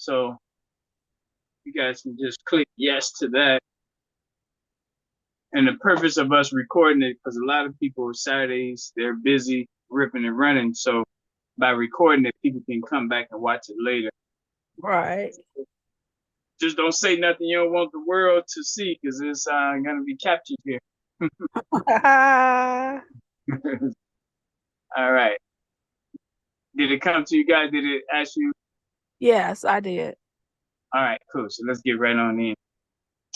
So you guys can just click yes to that. And the purpose of us recording it, because a lot of people Saturdays, they're busy ripping and running. So by recording it, people can come back and watch it later. Right. Just don't say nothing you don't want the world to see, because it's going to be captured here. All right. Did it come to you guys? Did it ask you? Yes, I did. All right, cool. So let's get right on in.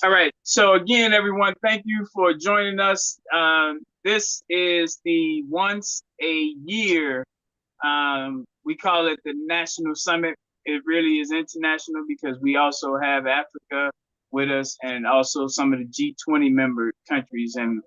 All right. So again, everyone, thank you for joining us. This is the once a year. We call it the National Summit. It really is international because we also have Africa with us and also some of the G20 member countries and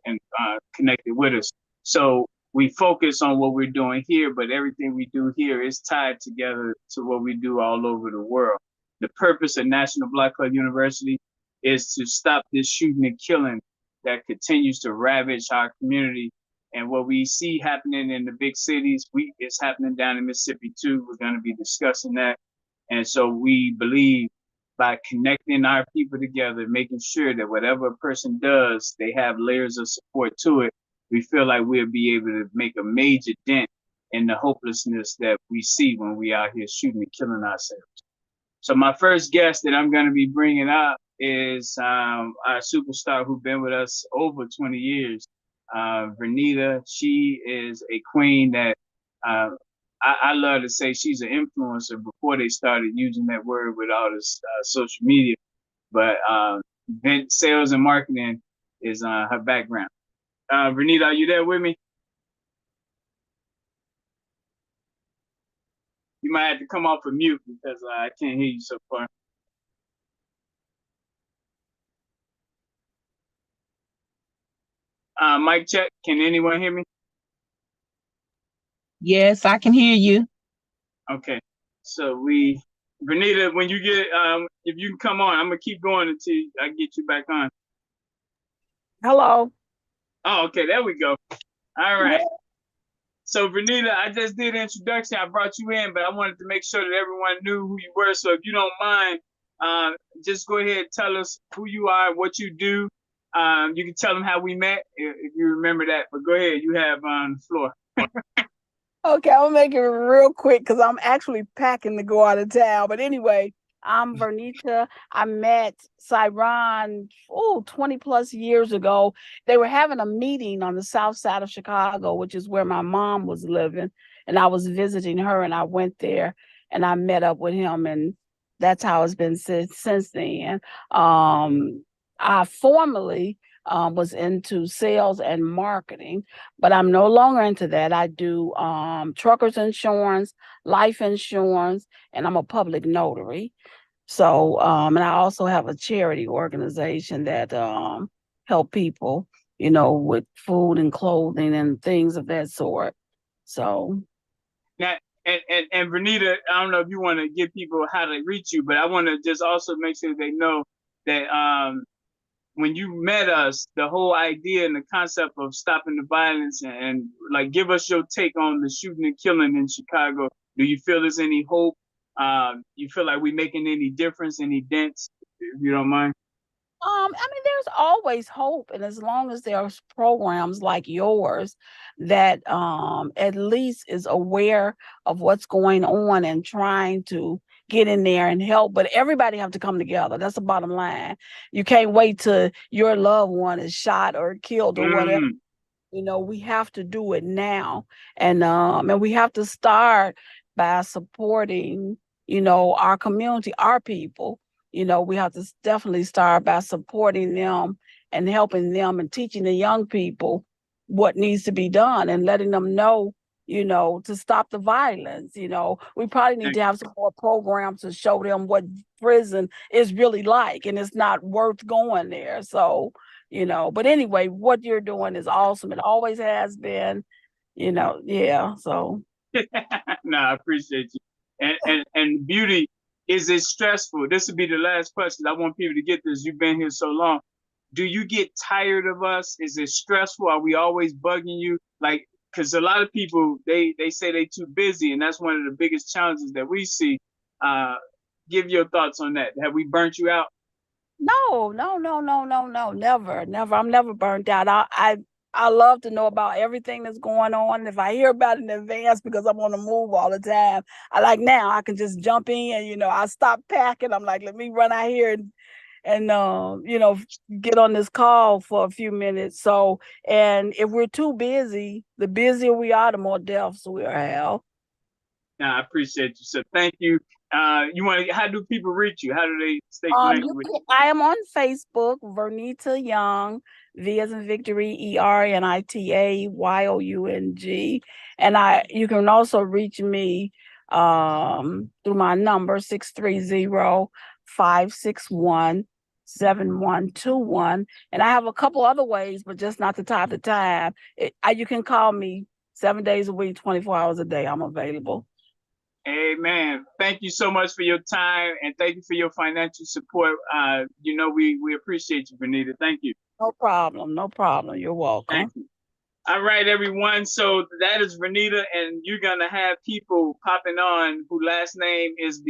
connected with us. So we focus on what we're doing here, but everything we do here is tied together to what we do all over the world. The purpose of National Black Club University is to stop this shooting and killing that continues to ravage our community. And what we see happening in the big cities, it's happening down in Mississippi too. We're going to be discussing that. And so we believe by connecting our people together, making sure that whatever a person does, they have layers of support to it, we feel like we'll be able to make a major dent in the hopelessness that we see when we out here shooting and killing ourselves. So my first guest that I'm going to be bringing up is our superstar who's been with us over 20 years, Vernita. She is a queen that I love to say she's an influencer before they started using that word with all this social media. But sales and marketing is her background. Vernita, are you there with me? You might have to come off of mute because I can't hear you so far. Mic check. Can anyone hear me? Yes, I can hear you. Okay. So Vernita, when you get, if you can come on, I'm gonna keep going until I get you back on. Hello. Oh, okay. There we go. All right. So Vernita, I just did an introduction. I brought you in, but I wanted to make sure that everyone knew who you were. So if you don't mind, just go ahead and tell us who you are, what you do. You can tell them how we met if you remember that. But go ahead, you have the floor. Okay, I'll make it real quick because I'm actually packing to go out of town. But anyway, I'm Vernita. I met Cyron 20 plus years ago. They were having a meeting on the south side of Chicago, which is where my mom was living. And I was visiting her and I went there and I met up with him. And that's how it's been since then. I formerly was into sales and marketing, but I'm no longer into that. I do truckers insurance, life insurance, and I'm a public notary. So, and I also have a charity organization that help people, with food and clothing and things of that sort. So, Now, and Vernita, I don't know if you want to give people how to reach you, but I want to just also make sure they know that when you met us, the whole idea and the concept of stopping the violence and like give us your take on the shooting and killing in Chicago. Do you feel there's any hope? You feel like we making any difference, any dents, if you don't mind? I mean, there's always hope, and as long as there's programs like yours that at least is aware of what's going on and trying to get in there and help, but everybody have to come together. That's the bottom line. You can't wait till your loved one is shot or killed or whatever. Mm. We have to do it now, and we have to start by supporting, our community, our people. We have to definitely start by supporting them and helping them and teaching the young people what needs to be done and letting them know, to stop the violence. We probably need to have some more programs to show them what prison is really like, and it's not worth going there. So, but anyway, what you're doing is awesome. It always has been, yeah. So No, I appreciate you. And beauty, is it stressful? This would be the last question. I want people to get this. You've been here so long. Do you get tired of us? Is it stressful? Are we always bugging you? Like, because a lot of people they say they too busy, and that's one of the biggest challenges that we see. Uh, give your thoughts on that. Have we burnt you out? No, no, no, no, no, no, never, never. I'm never burnt out. I love to know about everything that's going on. If I hear about it in advance because I'm on the move all the time, I like now I can just jump in. I stop packing. I'm like, let me run out here and get on this call for a few minutes. So, and if we're too busy, the busier we are, the more deaths we'll have. Nah, I appreciate you. So thank you. How do people reach you? How do they stay connected with you? I am on Facebook, Vernita Young, V as in victory, ERNITAYOUNG. And you can also reach me through my number 630-561-7121. And I have a couple other ways, but just not to top the time. You can call me 7 days a week, 24 hours a day. I'm available. Amen. Thank you so much for your time, and thank you for your financial support. We appreciate you, Vernita. Thank you. No problem. No problem. You're welcome. Thank you. All right, everyone. So that is Vernita, and you're gonna have people popping on whose last name is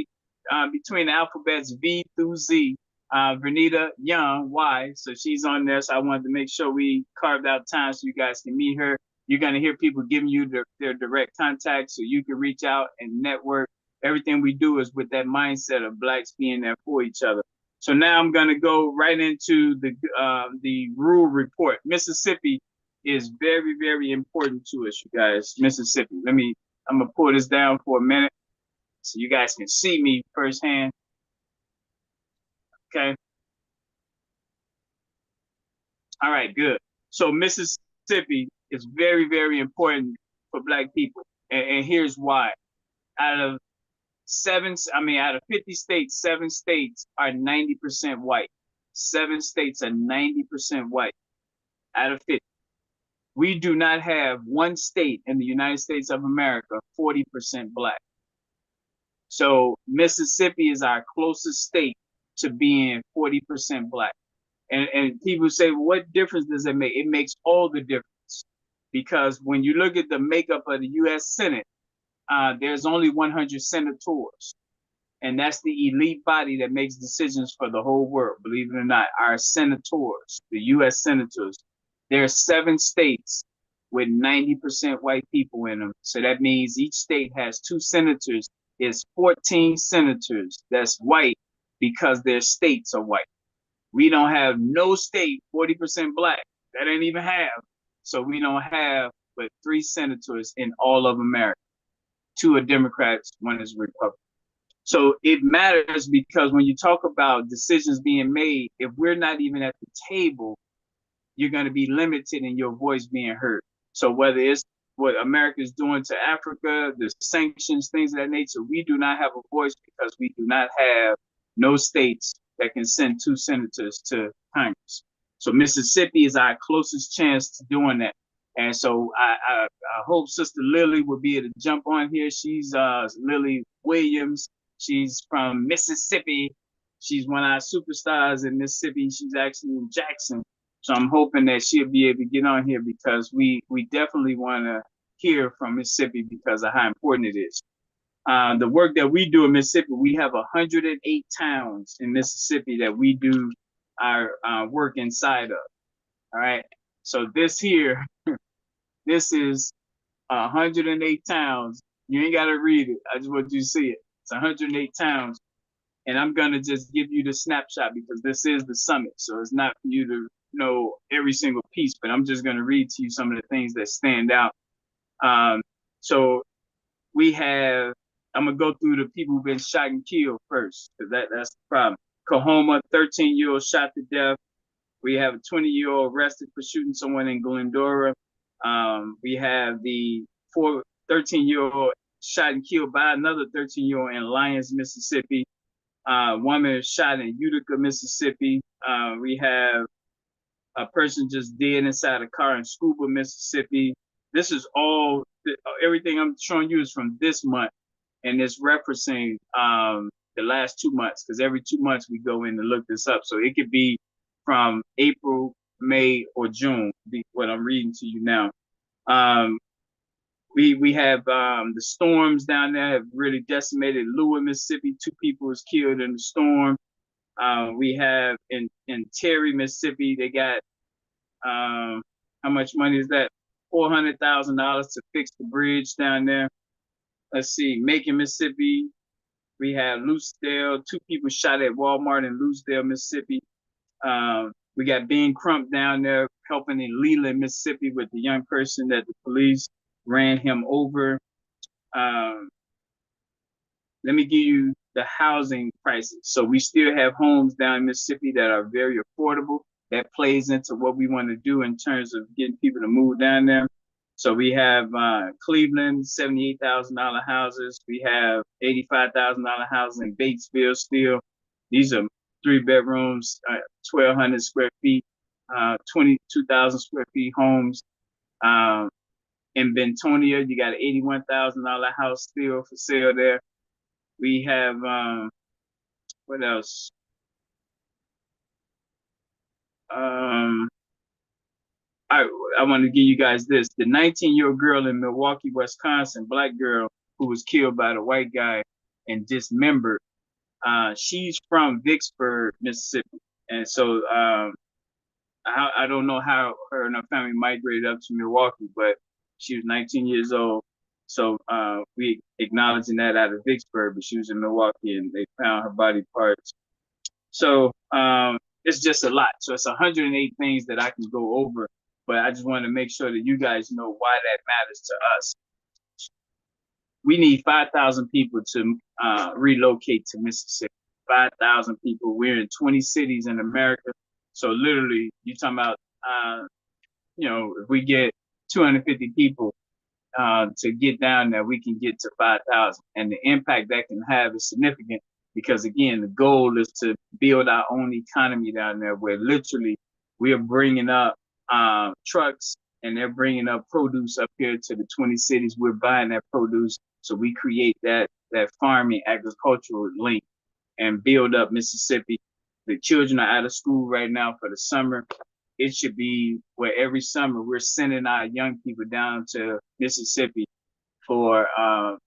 between the alphabets V through Z. Vernita Young, Y. So she's on there. So I wanted to make sure we carved out time so you guys can meet her. You're going to hear people giving you their direct contact so you can reach out and network. Everything we do is with that mindset of Blacks being there for each other. So now I'm going to go right into the rural report. Mississippi is very, very important to us, you guys. Mississippi. I'm going to pull this down for a minute so you guys can see me firsthand. Okay. All right, good. So Mississippi is very, very important for Black people. And here's why. Out of 50 states, 7 states are 90% white. 7 states are 90% white out of 50. We do not have one state in the United States of America 40% Black. So Mississippi is our closest state to being 40% Black. And people say, well, what difference does it make? It makes all the difference. Because when you look at the makeup of the U.S. Senate, there's only 100 senators. And that's the elite body that makes decisions for the whole world, believe it or not. Our senators, the U.S. senators, there are 7 states with 90% white people in them. So that means each state has 2 senators. It's 14 senators that's white because their states are white. We don't have no state 40% Black. That ain't even half. So we don't have but 3 senators in all of America. 2 are Democrats, 1 is Republican. So it matters because when you talk about decisions being made, if we're not even at the table, you're going to be limited in your voice being heard. So whether it's what America is doing to Africa, the sanctions, things of that nature, we do not have a voice because we do not have no states that can send 2 senators to Congress. So Mississippi is our closest chance to doing that. And so I hope Sister Lily will be able to jump on here. She's Lily Williams. She's from Mississippi. She's one of our superstars in Mississippi. She's actually in Jackson. So I'm hoping that she'll be able to get on here because we definitely want to hear from Mississippi because of how important it is. The work that we do in Mississippi, we have 108 towns in Mississippi that we do our work inside of. All right. So this here, this is 108 towns. You ain't got to read it. I just want you to see it. It's 108 towns. And I'm going to just give you the snapshot because this is the summit. So it's not for you to know every single piece, but I'm just going to read to you some of the things that stand out. So we have, I'm going to go through the people who've been shot and killed first because that's the problem. Coahoma, 13-year-old shot to death. We have a 20-year-old arrested for shooting someone in Glendora. We have the 13-year-old shot and killed by another 13-year-old in Lyons, Mississippi. Woman shot in Utica, Mississippi. We have a person just dead inside a car in Scuba, Mississippi. This is all, everything I'm showing you is from this month, and it's referencing the last 2 months, because every 2 months we go in and look this up. So it could be from April, May, or June, what I'm reading to you now. We have the storms down there have really decimated Lewis, Mississippi. 2 people was killed in the storm. We have in Terry, Mississippi, they got how much money is that? $400,000 to fix the bridge down there. Let's see, Macon, Mississippi. We have Lucedale, 2 people shot at Walmart in Lucedale, Mississippi. We got Ben Crump down there helping in Leland, Mississippi with the young person that the police ran him over. Let me give you the housing prices. So we still have homes down in Mississippi that are very affordable. That plays into what we want to do in terms of getting people to move down there. So we have Cleveland, $78,000 houses. We have $85,000 houses in Batesville still. These are 3 bedrooms, 1,200 square feet, 22,000 square feet homes. In Bentonia, you got an $81,000 house still for sale there. We have, what else? I want to give you guys this. The 19-year-old girl in Milwaukee, Wisconsin, black girl who was killed by the white guy and dismembered, she's from Vicksburg, Mississippi. And so I don't know how her and her family migrated up to Milwaukee, but she was 19 years old. So we acknowledging that out of Vicksburg, but she was in Milwaukee and they found her body parts. So it's just a lot. So it's 108 things that I can go over, but I just want to make sure that you guys know why that matters to us. We need 5,000 people to relocate to Mississippi. 5,000 people. We're in 20 cities in America. So literally, you're talking about, if we get 250 people to get down there, we can get to 5,000. And the impact that can have is significant because, again, the goal is to build our own economy down there where literally we are bringing up trucks and they're bringing up produce up here to the 20 cities. We're buying that produce. So we create that farming agricultural link and build up Mississippi. The children are out of school right now for the summer. It should be where every summer we're sending our young people down to Mississippi for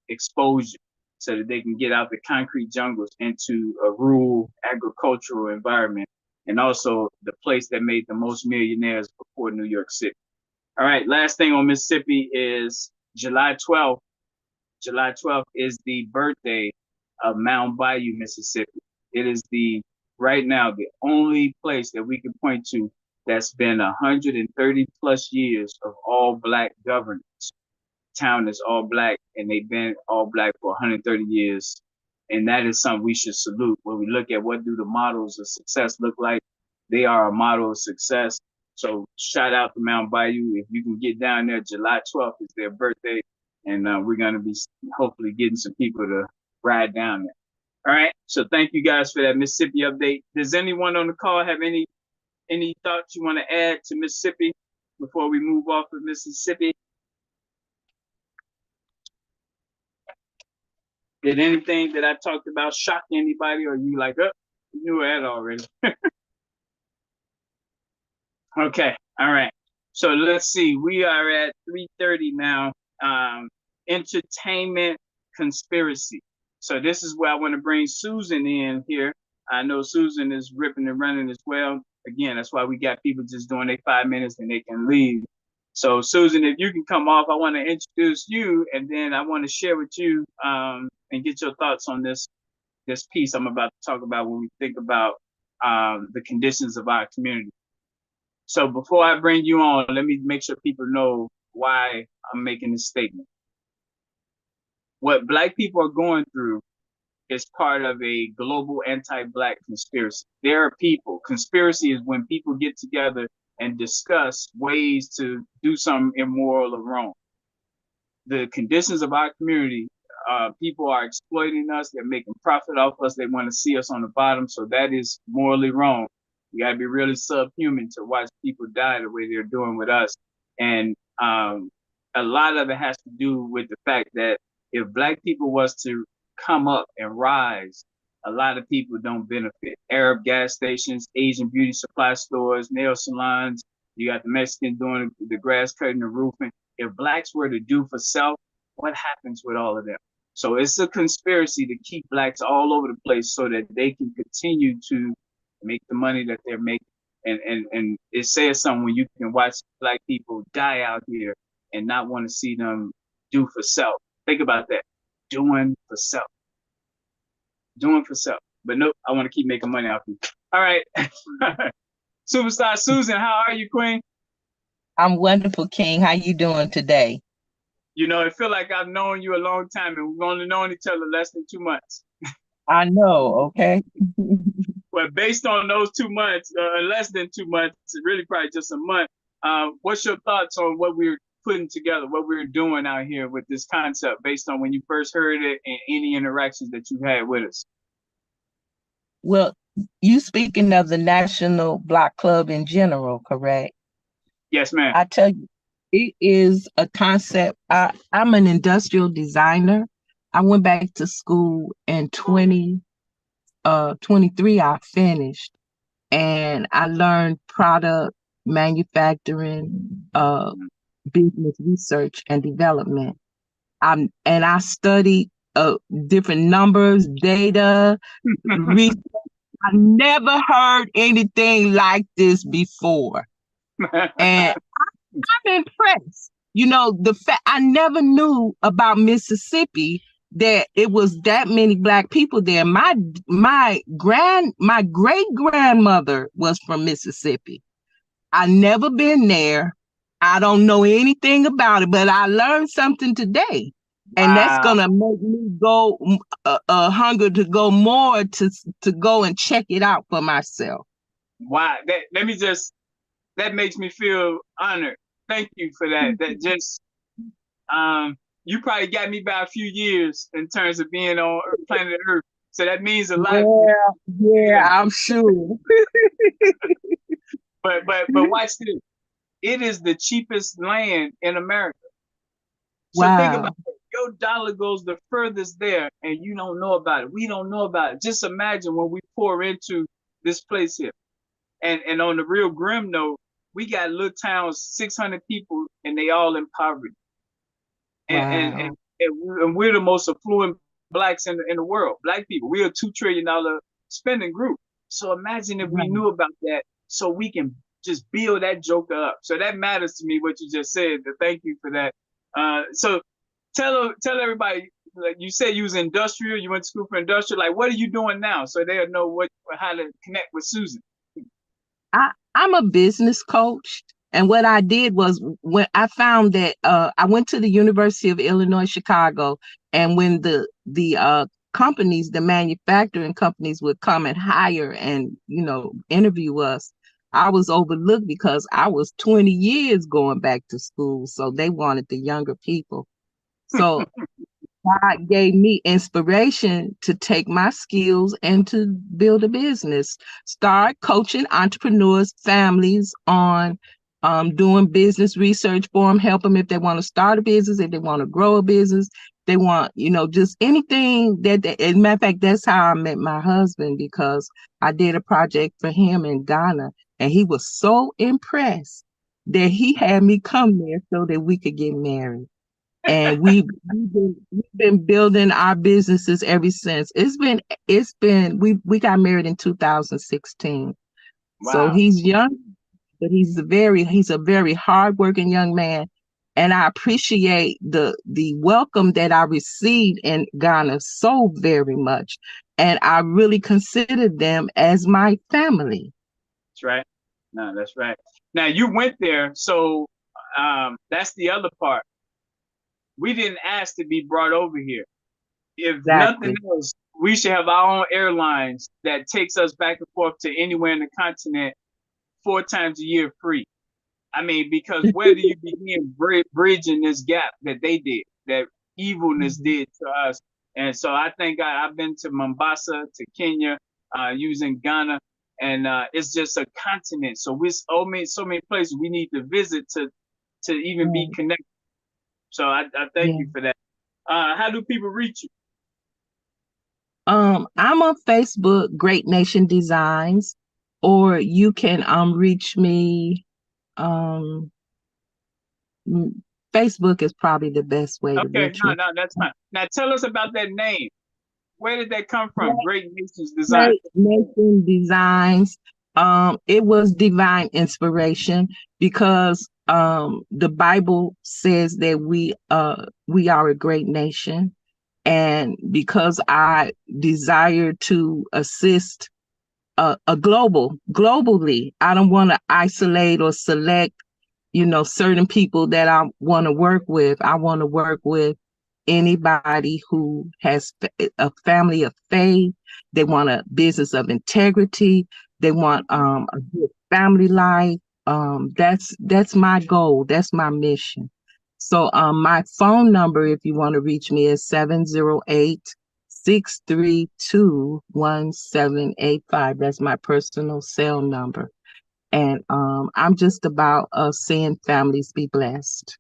exposure so that they can get out the concrete jungles into a rural agricultural environment, and also the place that made the most millionaires before New York City. All right, last thing on Mississippi is July 12th. July 12th is the birthday of Mound Bayou, Mississippi. It is right now the only place that we can point to that's been 130 plus years of all black governance. Town is all black and they've been all black for 130 years. And that is something we should salute. When we look at what do the models of success look like, they are a model of success. So shout out to Mound Bayou. If you can get down there, July 12th is their birthday. And we're going to be hopefully getting some people to ride down there. All right. So thank you guys for that Mississippi update. Does anyone on the call have any thoughts you want to add to Mississippi before we move off of Mississippi? Did anything that I talked about shock anybody, or you like, oh, you knew that already? Okay. All right. So let's see. We are at 3:30 now. Entertainment conspiracy. So this is where I want to bring Susan in here. I know Susan is ripping and running as well. Again, that's why we got people just doing their 5 minutes and they can leave. So Susan, if you can come off, I want to introduce you, and then I want to share with you and get your thoughts on this piece I'm about to talk about when we think about the conditions of our community. So before I bring you on, let me make sure people know why I'm making this statement. What Black people are going through is part of a global anti-Black conspiracy. There are people, conspiracy is when people get together and discuss ways to do something immoral or wrong. The conditions of our community, people are exploiting us, they're making profit off us, they want to see us on the bottom, so that is morally wrong. You gotta be really subhuman to watch people die the way they're doing with us. And a lot of it has to do with the fact that if Black people was to come up and rise, a lot of people don't benefit. Arab gas stations, Asian beauty supply stores, nail salons, you got the Mexicans doing the grass cutting, the roofing. if blacks were to do for self, what happens with all of them? So it's a conspiracy to keep blacks all over the place so that they can continue to make the money that they're making. And it says something when you can watch black people die out here and not want to see them do for self. Think about that. Doing for self. Doing for self. But nope, I want to keep making money off you. All right. Superstar Susan, how are you, Queen? I'm wonderful, King. How you doing today? You know, it feel like I've known you a long time and we've only known each other less than 2 months. I know, okay? But based on those 2 months, less than 2 months, really probably just a month, what's your thoughts on what we're putting together, what we're doing out here with this concept based on when you first heard it and any interactions that you had with us? Well, you speaking of the National Block Club in general, correct? Yes, ma'am. I tell you, it is a concept. I'm an industrial designer. I went back to school in 2023. I finished, and I learned product manufacturing, business research and development. And I studied different numbers, data, research. I never heard anything like this before. And I'm impressed. You know, the fact I never knew about Mississippi that it was that many black people there. My great grandmother was from Mississippi. I never been there. I don't know anything about it, but I learned something today. And that's Wow. gonna make me go hunger to go more to go and check it out for myself. Wow. That makes me feel honored. Thank you for that. That just you probably got me by a few years in terms of being on planet Earth. So that means a lot. Yeah, I'm sure. But watch this. It is the cheapest land in America. So think Wow. about it. Your dollar goes the furthest there and you don't know about it. We don't know about it. Just imagine when we pour into this place here. And on the real grim note, we got little towns, 600 people, and they all in poverty. Wow. And we're the most affluent blacks in the world. Black people, we're a $2 trillion spending group. So imagine if we knew about that, so we can just build that joker up. So that matters to me what you just said. Thank you for that. So tell everybody. Like you said, you was industrial. You went to school for industrial. Like, what are you doing now, so they'll know how to connect with Susan? I'm a business coach. And what I did was when I found that I went to the University of Illinois, Chicago, and when the companies, the manufacturing companies would come and hire and, interview us, I was overlooked because I was 20 years going back to school. So they wanted the younger people. So God gave me inspiration to take my skills and to build a business, start coaching entrepreneurs, families on doing business research for them, help them if they want to start a business, if they want to grow a business, they want, just anything as a matter of fact, that's how I met my husband, because I did a project for him in Ghana, and he was so impressed that he had me come there so that we could get married. And we've been building our businesses ever since. We got married in 2016. Wow. So he's young, but he's a very hardworking young man. And I appreciate the welcome that I received in Ghana so very much. And I really consider them as my family. That's right. No, that's right. Now you went there, so that's the other part. We didn't ask to be brought over here. If Exactly. nothing else, we should have our own airlines that takes us back and forth to anywhere in the continent 4 times a year free. I mean, because where do you begin bridging this gap that they did, that evilness did to us? And so I thank God I've been to Mombasa, to Kenya, using Ghana, and it's just a continent. So we so many places we need to visit to even be connected. So I thank you for that. How do people reach you? I'm on Facebook, Great Nation Designs, or you can reach me Facebook is probably the best way to Okay, reach me. no, that's fine. Now tell us about that name. Where did that come from? Great Nations Design. Great Nation Designs. It was divine inspiration because the Bible says that we are a great nation, and because I desire to assist globally, I don't want to isolate or select, certain people that I want to work with. I want to work with anybody who has a family of faith. They want a business of integrity. They want a good family life. That's my goal. That's my mission. So my phone number, if you want to reach me, is 708-632-1785. That's my personal cell number. And I'm just about seeing families be blessed.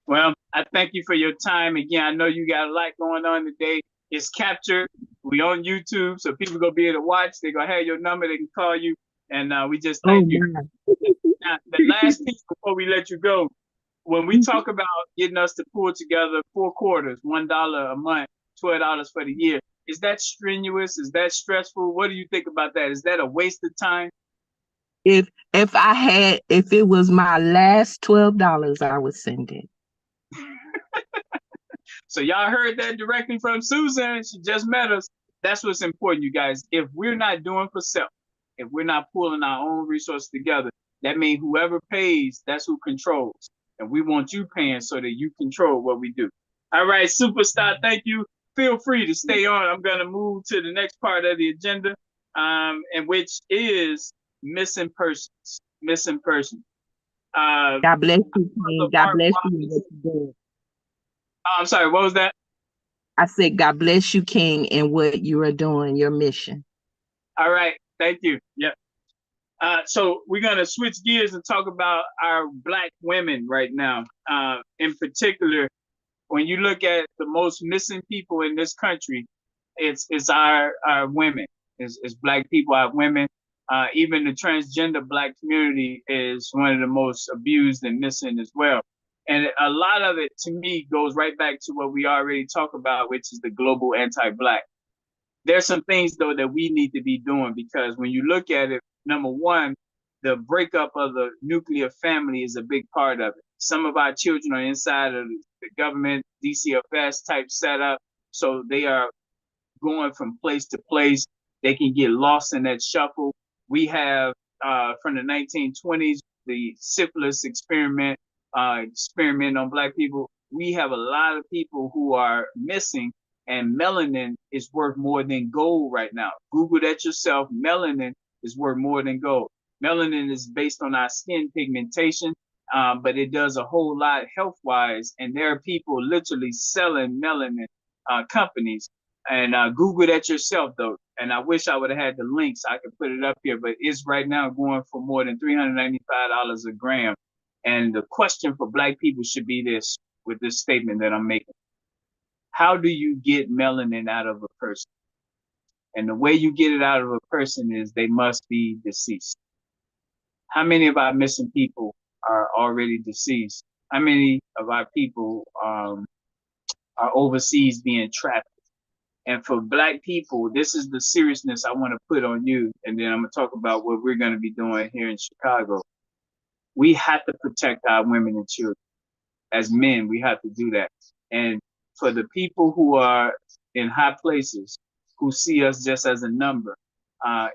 Well, I thank you for your time. Again, I know you got a lot going on today. It's captured. We on YouTube, so people gonna be able to watch. They're gonna have your number. They can call you, and we just thank you. Now, the last piece before we let you go, when we talk about getting us to pull together 4 quarters, $1 a month, $12 for the year, is that strenuous? Is that stressful? What do you think about that? Is that a waste of time? If it was my last $12, I would send it. So y'all heard that directly from Susan. She just met us. That's what's important, you guys. If we're not doing for self, if we're not pulling our own resources together, that means whoever pays, that's who controls. And we want you paying so that you control what we do. All right, superstar, thank you. Feel free to stay on. I'm going to move to the next part of the agenda, and which is missing persons. Missing persons. God bless you, King. God bless you. I'm sorry, what was that? I said, God bless you, King, and what you are doing, your mission. All right, thank you. Yep. So we're going to switch gears and talk about our Black women right now. In particular, when you look at the most missing people in this country, it's our women. It's Black people, our women. Even the transgender Black community is one of the most abused and missing as well. And a lot of it, to me, goes right back to what we already talked about, which is the global anti-Black. There's some things, though, that we need to be doing, because when you look at it, number one, the breakup of the nuclear family is a big part of it. Some of our children are inside of the government DCFS type setup, so they are going from place to place. They can get lost in that shuffle. We have from the 1920s, the syphilis experiment on Black people. We have a lot of people who are missing, and melanin is worth more than gold right now. Google that yourself. Melanin is worth more than gold. Melanin is based on our skin pigmentation, but it does a whole lot health-wise, and there are people literally selling melanin companies. And Google that yourself, though. And I wish I would have had the links. I could put it up here, but it's right now going for more than $395 a gram. And the question for Black people should be this, with this statement that I'm making. How do you get melanin out of a person? And the way you get it out of a person is they must be deceased. How many of our missing people are already deceased? How many of our people are overseas being trafficked? And for Black people, this is the seriousness I want to put on you. And then I'm going to talk about what we're going to be doing here in Chicago. We have to protect our women and children. As men, we have to do that. And for the people who are in high places, who see us just as a number,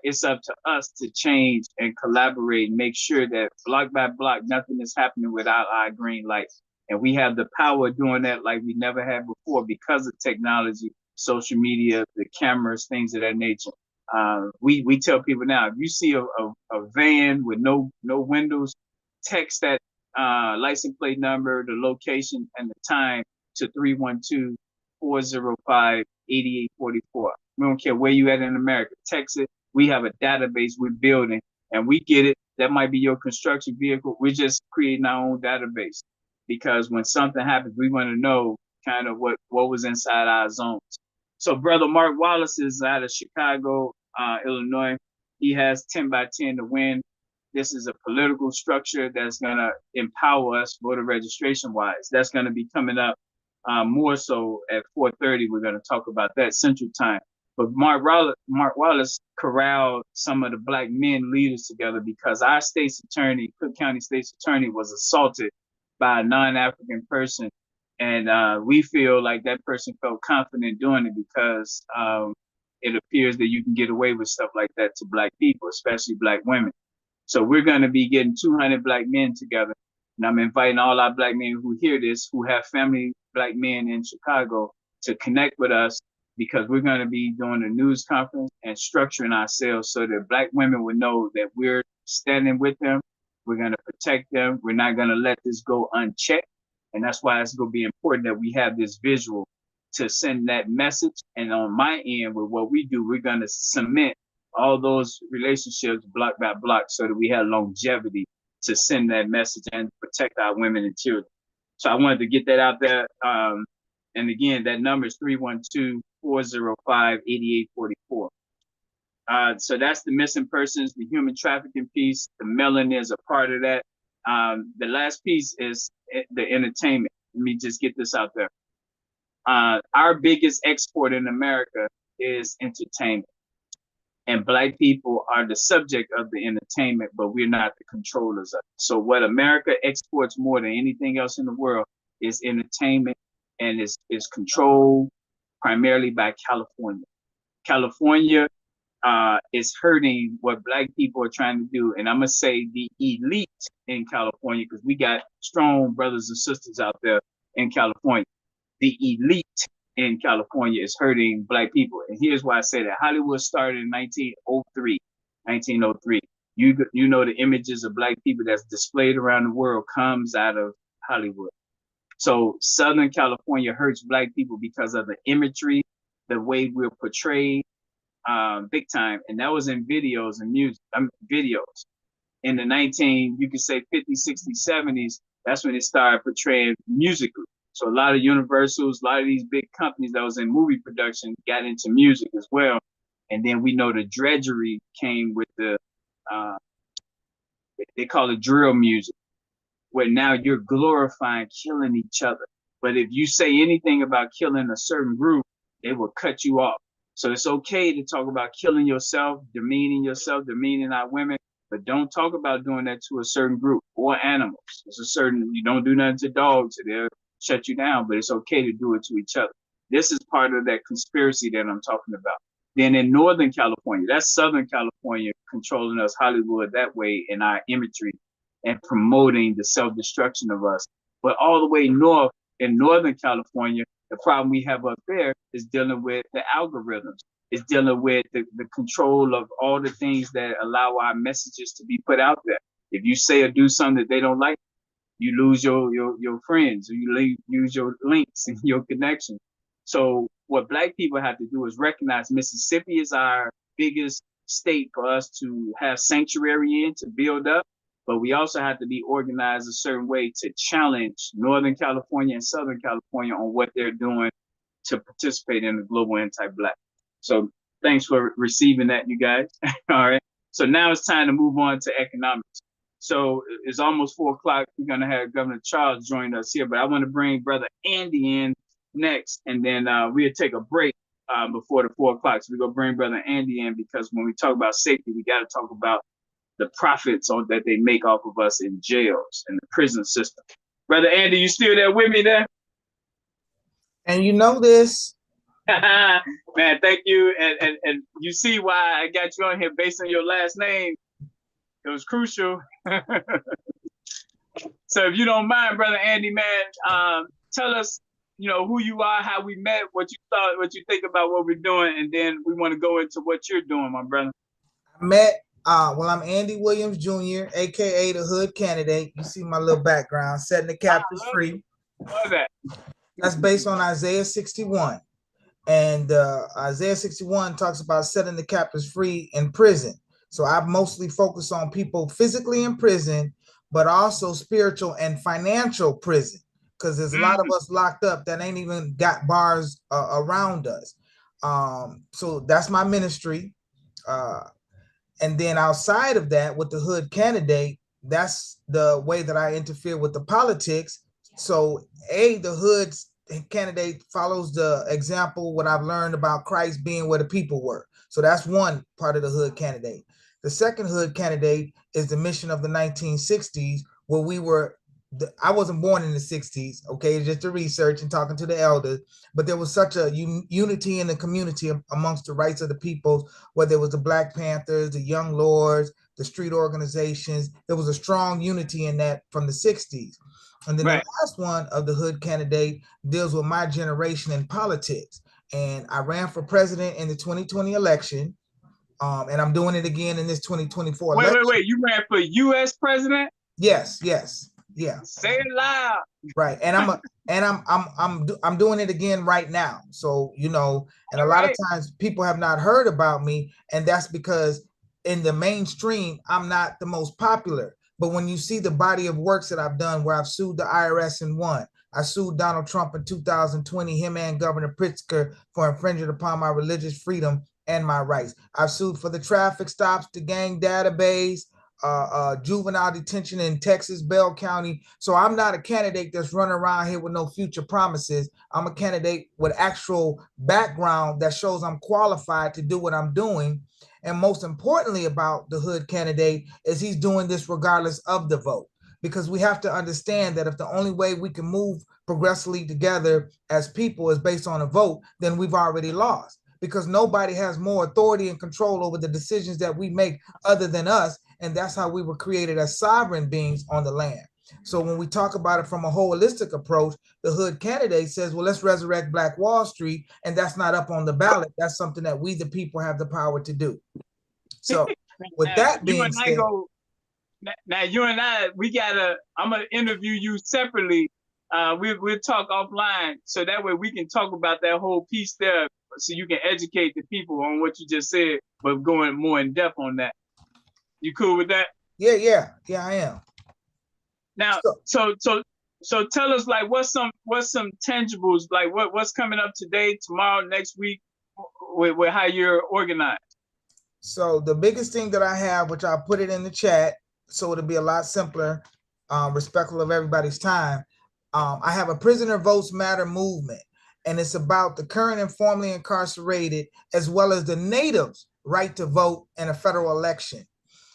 it's up to us to change and collaborate and make sure that block by block, nothing is happening without our green light. And we have the power of doing that like we never had before because of technology, social media, the cameras, things of that nature. We tell people now, if you see a van with no windows, text that license plate number, the location, and the time to 312-405-8844. We don't care where you at in America. Text it. We have a database we're building, and we get it. That might be your construction vehicle. We're just creating our own database, because when something happens, we want to know kind of what was inside our zones. So Brother Mark Wallace is out of Chicago, Illinois. He has 10 by 10 to win. This is a political structure that's going to empower us voter registration wise. That's going to be coming up more so at 4:30. We're going to talk about that Central Time. But Mark Wallace corralled some of the black men leaders together because our state's attorney, Cook County State's attorney, was assaulted by a non-African person. And we feel like that person felt confident doing it because it appears that you can get away with stuff like that to black people, especially black women. So we're going to be getting 200 black men together. And I'm inviting all our black men who hear this, who have family black men in Chicago, to connect with us because we're going to be doing a news conference and structuring ourselves so that black women will know that we're standing with them. We're going to protect them. We're not going to let this go unchecked. And that's why it's going to be important that we have this visual to send that message. And on my end, with what we do, we're going to cement all those relationships block by block so that we have longevity to send that message and protect our women and children. So I wanted to get that out there. And again, that number is 312-405-8844. So that's the missing persons, the human trafficking piece. The melanin is a part of that. The last piece is the entertainment. Let me just get this out there. Our biggest export in America is entertainment. And black people are the subject of the entertainment, but we're not the controllers of it. So what America exports more than anything else in the world is entertainment, and is controlled primarily by California. California is hurting what black people are trying to do. And I'm going to say the elite in California, because we got strong brothers and sisters out there in California. The elite in California is hurting black people. And here's why I say that. Hollywood started in 1903. You know the images of black people that's displayed around the world comes out of Hollywood. So Southern California hurts black people because of the imagery, the way we're portrayed, big time. And that was in videos and music, videos. In the you could say 50s, 60s, 70s, that's when it started portraying musically. So a lot of Universals, a lot of these big companies that was in movie production got into music as well. And then we know the drudgery came with the, they call it drill music, where now you're glorifying killing each other. But if you say anything about killing a certain group, they will cut you off. So it's okay to talk about killing yourself, demeaning our women, but don't talk about doing that to a certain group or animals. You don't do nothing to dogs, they'll shut you down, but it's okay to do it to each other. This is part of that conspiracy that I'm talking about. Then in Northern California, that's Southern California controlling us, Hollywood that way in our imagery and promoting the self-destruction of us. But all the way north in Northern California, the problem we have up there is dealing with the algorithms. It's dealing with the control of all the things that allow our messages to be put out there. If you say or do something that they don't like, you lose your friends, or you lose your links and your connections. So what black people have to do is recognize Mississippi is our biggest state for us to have sanctuary in, to build up. But we also have to be organized a certain way to challenge Northern California and Southern California on what they're doing to participate in the global anti-black. So thanks for receiving that, you guys. All right. So now it's time to move on to economics. So it's almost 4 o'clock. We're going to have Governor Charles join us here, but I want to bring Brother Andy in next, and then we'll take a break before the 4 o'clock. So we're going to bring Brother Andy in because when we talk about safety, we got to talk about the profits that they make off of us in jails and the prison system. Brother Andy, you still there with me there? And you know this. Man, thank you. And you see why I got you on here based on your last name. It was crucial. So if you don't mind, Brother Andy, man, tell us, who you are, how we met, what you thought, what you think about what we're doing, and then we want to go into what you're doing, my brother. I'm Andy Williams Jr., aka the Hood Candidate. You see my little background, setting the captives free. Love that. That's based on Isaiah 61. And Isaiah 61 talks about setting the captives free in prison. So I mostly focus on people physically in prison, but also spiritual and financial prison, because there's a lot of us locked up that ain't even got bars around us. So that's my ministry. And then outside of that, with the hood candidate, that's the way that I interfere with the politics. So the hood candidate follows the example, what I've learned about Christ being where the people were. So that's one part of the hood candidate. The second hood candidate is the mission of the 1960s, where we were, I wasn't born in the 60s, okay, just to research and talking to the elders, but there was such a unity in the community amongst the rights of the people, whether it was the Black Panthers, the Young Lords, the street organizations. There was a strong unity in that from the 60s. And then the last one of the hood candidate deals with my generation in politics. And I ran for president in the 2020 election. And I'm doing it again in this 2024 election. Wait. You ran for U.S. president? Yes. Yeah. Say it loud. Right. And I'm doing it again right now. So, you know, and a lot of times people have not heard about me, and that's because in the mainstream, I'm not the most popular. But when you see the body of works that I've done, where I've sued the IRS and won, I sued Donald Trump in 2020, him and Governor Pritzker, for infringing upon my religious freedom and my rights. I've sued for the traffic stops, the gang database, juvenile detention in Texas, Bell County. So I'm not a candidate that's running around here with no future promises. I'm a candidate with actual background that shows I'm qualified to do what I'm doing. And most importantly about the hood candidate is he's doing this regardless of the vote. Because we have to understand that if the only way we can move progressively together as people is based on a vote, then we've already lost. Because nobody has more authority and control over the decisions that we make other than us. And that's how we were created as sovereign beings on the land. So when we talk about it from a holistic approach, the hood candidate says, well, let's resurrect Black Wall Street. And that's not up on the ballot. That's something that we, the people, have the power to do. So with that being said, now you and I, I'm going to interview you separately. We'll talk offline so that way we can talk about that whole piece there so you can educate the people on what you just said, but going more in depth on that. You cool with that? Yeah, I am. Now, so tell us, like, what's some tangibles, like what's coming up today, tomorrow, next week, with how you're organized? So the biggest thing that I have, which I'll put it in the chat, so it'll be a lot simpler, respectful of everybody's time. I have a Prisoner Votes Matter movement, and it's about the current and formerly incarcerated, as well as the natives' right to vote in a federal election.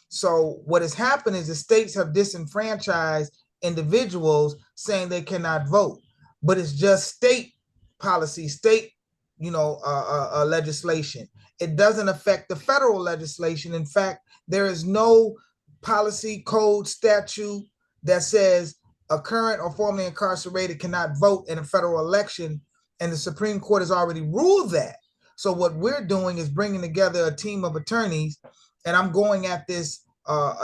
So what has happened is the states have disenfranchised individuals, saying they cannot vote, but it's just state policy, state, legislation. It doesn't affect the federal legislation. In fact, there is no policy, code, statute that says a current or formerly incarcerated cannot vote in a federal election, and the Supreme Court has already ruled that. So what we're doing is bringing together a team of attorneys, and I'm going at this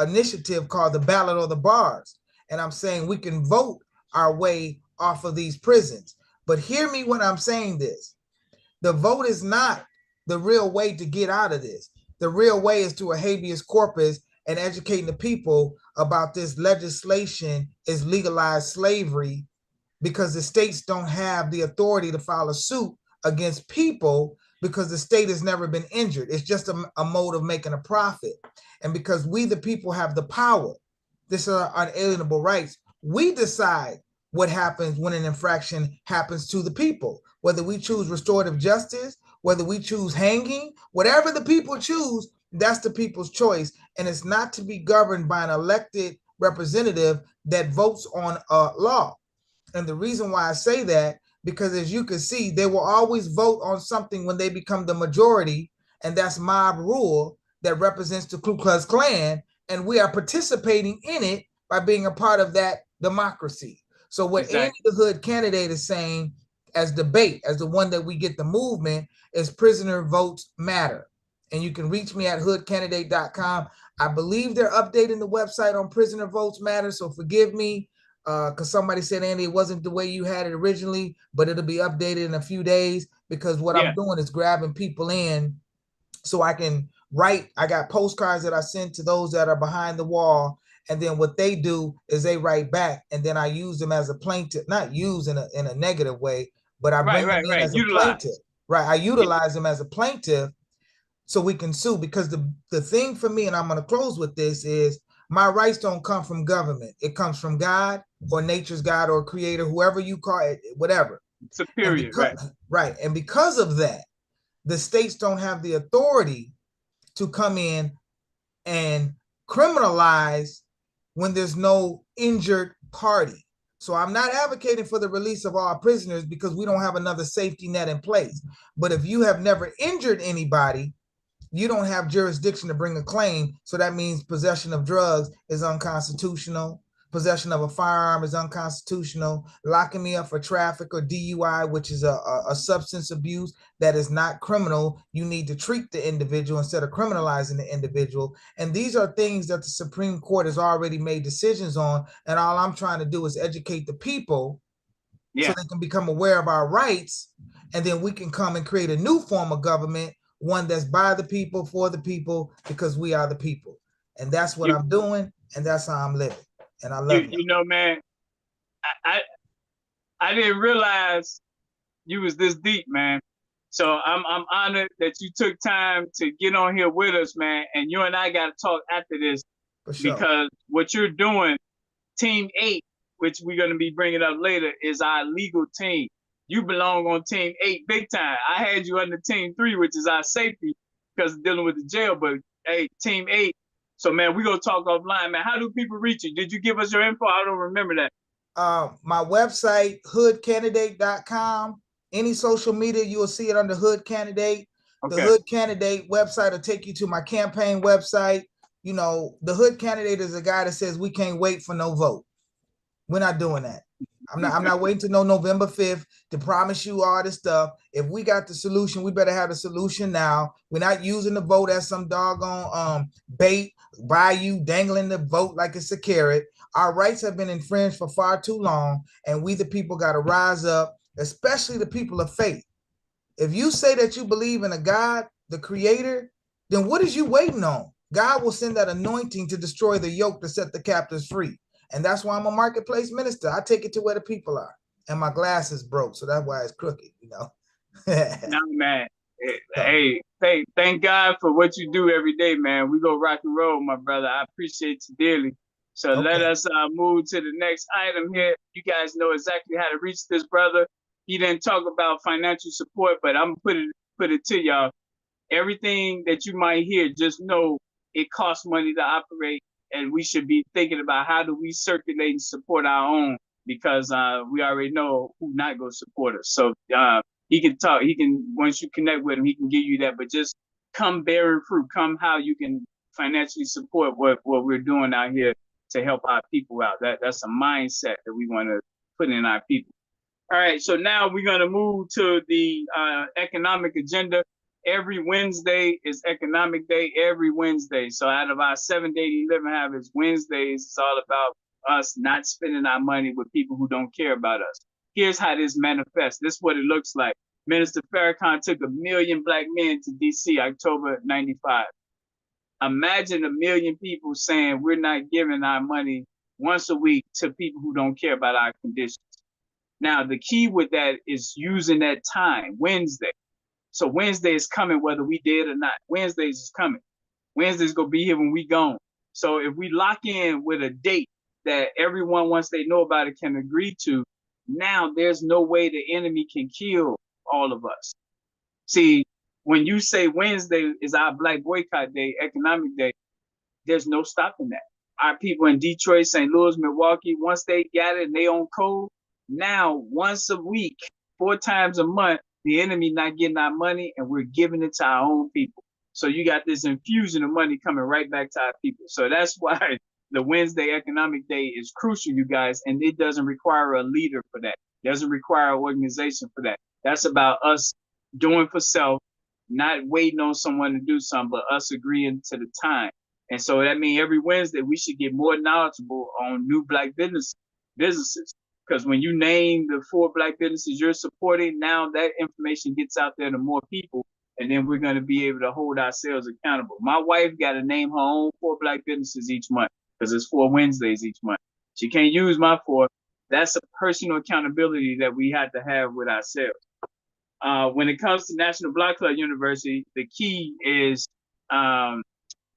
initiative called the Ballot or the Bars, and I'm saying we can vote our way off of these prisons. But hear me when I'm saying this. The vote is not the real way to get out of this. The real way is through a habeas corpus and educating the people about this legislation is legalized slavery, because the states don't have the authority to file a suit against people because the state has never been injured. It's just a mode of making a profit. And because we, the people, have the power, this is our unalienable rights, we decide what happens when an infraction happens to the people, whether we choose restorative justice, whether we choose hanging, whatever the people choose, that's the people's choice. And it's not to be governed by an elected representative that votes on a law. And the reason why I say that, because as you can see, they will always vote on something when they become the majority, and that's mob rule that represents the Ku Klux Klan, and we are participating in it by being a part of that democracy. So what Andy the Hood candidate is saying as debate, as the one that we get the movement, is Prisoner Votes Matter. And you can reach me at hoodcandidate.com. I believe they're updating the website on Prisoner Votes Matter, so forgive me, because somebody said, Andy, it wasn't the way you had it originally, but it'll be updated in a few days, because what I'm doing is grabbing people in so I can write. I got postcards that I send to those that are behind the wall, and then what they do is they write back, and then I use them as a plaintiff, not use in a negative way, but I bring them in as a plaintiff. Right, I utilize them as a plaintiff so we can sue. Because the thing for me, and I'm going to close with this, is my rights don't come from government. It comes from God or nature's God or creator, whoever you call it, whatever. Superior, right? Right. And because of that, the states don't have the authority to come in and criminalize when there's no injured party. So I'm not advocating for the release of all prisoners because we don't have another safety net in place. But if you have never injured anybody, you don't have jurisdiction to bring a claim. So that means possession of drugs is unconstitutional. Possession of a firearm is unconstitutional. Locking me up for traffic or DUI, which is a substance abuse that is not criminal. You need to treat the individual instead of criminalizing the individual. And these are things that the Supreme Court has already made decisions on. And all I'm trying to do is educate the people so they can become aware of our rights. And then we can come and create a new form of government, one that's by the people, for the people, because we are the people. And that's what I'm doing. And that's how I'm living. And I love you. You know, man, I didn't realize you was this deep, man. So I'm honored that you took time to get on here with us, man. And you and I got to talk after this, for sure. Because what you're doing, Team 8, which we're going to be bringing up later, is our legal team. You belong on Team 8 big time. I had you under Team 3, which is our safety, because of dealing with the jail. But hey, Team 8. So, man, we're going to talk offline, man. How do people reach you? Did you give us your info? I don't remember that. My website, hoodcandidate.com. Any social media, you will see it under Hood Candidate. Okay. The Hood Candidate website will take you to my campaign website. You know, the Hood Candidate is a guy that says we can't wait for no vote. We're not doing that. I'm not waiting to know November 5th to promise you all this stuff. If we got the solution, we better have the solution now. We're not using the vote as some doggone bait by you, dangling the vote like it's a carrot. Our rights have been infringed for far too long, and we the people got to rise up, especially the people of faith. If you say that you believe in a God, the creator, then what is you waiting on? God will send that anointing to destroy the yoke to set the captives free. And that's why I'm a marketplace minister. I take it to where the people are. And my glass is broke, so that's why it's crooked, you know. No, man. Hey, thank God for what you do every day, man. We go rock and roll, my brother. I appreciate you dearly. So let us move to the next item here. You guys know exactly how to reach this brother. He didn't talk about financial support, but I'm gonna put it to y'all. Everything that you might hear, just know it costs money to operate, and we should be thinking about how do we circulate and support our own, because we already know who's not going to support us. So he can talk. He can, once you connect with him, he can give you that. But just come bearing fruit. Come how you can financially support what we're doing out here to help our people out. That's a mindset that we want to put in our people. All right. So now we're going to move to the economic agenda. Every Wednesday is economic day, every Wednesday. So out of our 7-day 11 habits, Wednesdays is all about us not spending our money with people who don't care about us. Here's how this manifests. This is what it looks like. Minister Farrakhan took 1 million black men to DC, October 95. Imagine 1 million people saying we're not giving our money once a week to people who don't care about our conditions. Now, the key with that is using that time, Wednesday. So Wednesday is coming whether we did or not. Wednesdays is coming. Wednesday's going to be here when we gone. So if we lock in with a date that everyone, once they know about it, can agree to, now there's no way the enemy can kill all of us. See, when you say Wednesday is our Black Boycott Day, economic day, there's no stopping that. Our people in Detroit, St. Louis, Milwaukee, once they got it and they own code, now once a week, 4 times a month, the enemy not getting our money and we're giving it to our own people. So you got this infusion of money coming right back to our people. So that's why the Wednesday economic day is crucial, you guys. And it doesn't require a leader for that. It doesn't require an organization for that. That's about us doing for self, not waiting on someone to do something, but us agreeing to the time. And so that means every Wednesday we should get more knowledgeable on new black businesses. Because when you name the 4 black businesses you're supporting, now that information gets out there to more people, and then we're going to be able to hold ourselves accountable. My wife got to name her own 4 black businesses each month, because it's 4 Wednesdays each month. She can't use my 4. That's a personal accountability that we have to have with ourselves. When it comes to National Block Club University, the key is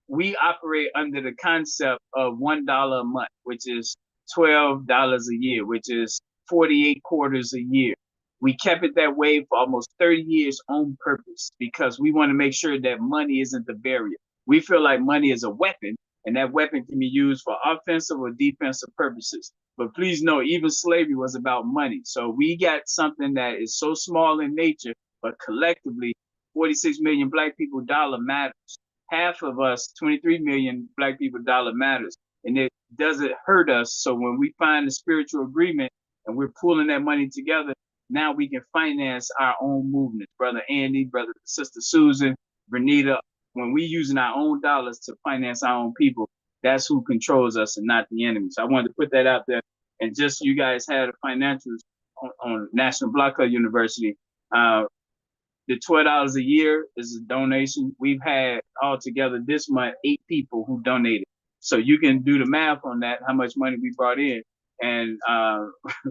we operate under the concept of $1 a month, which is $12 a year, which is 48 quarters a year. We kept it that way for almost 30 years on purpose because we want to make sure that money isn't the barrier. We feel like money is a weapon, and that weapon can be used for offensive or defensive purposes. But please know, even slavery was about money. So we got something that is so small in nature, but collectively, 46 million Black people, dollar matters. Half of us, 23 million Black people, dollar matters. And it doesn't hurt us. So when we find the spiritual agreement and we're pulling that money together, now we can finance our own movement. Brother Andy, Sister Susan, Vernita, when we using our own dollars to finance our own people, that's who controls us and not the enemy. So I wanted to put that out there. And just so you guys had the financials on National Block Club University. The $12 a year is a donation. We've had altogether this month 8 people who donated. So you can do the math on that, how much money we brought in. And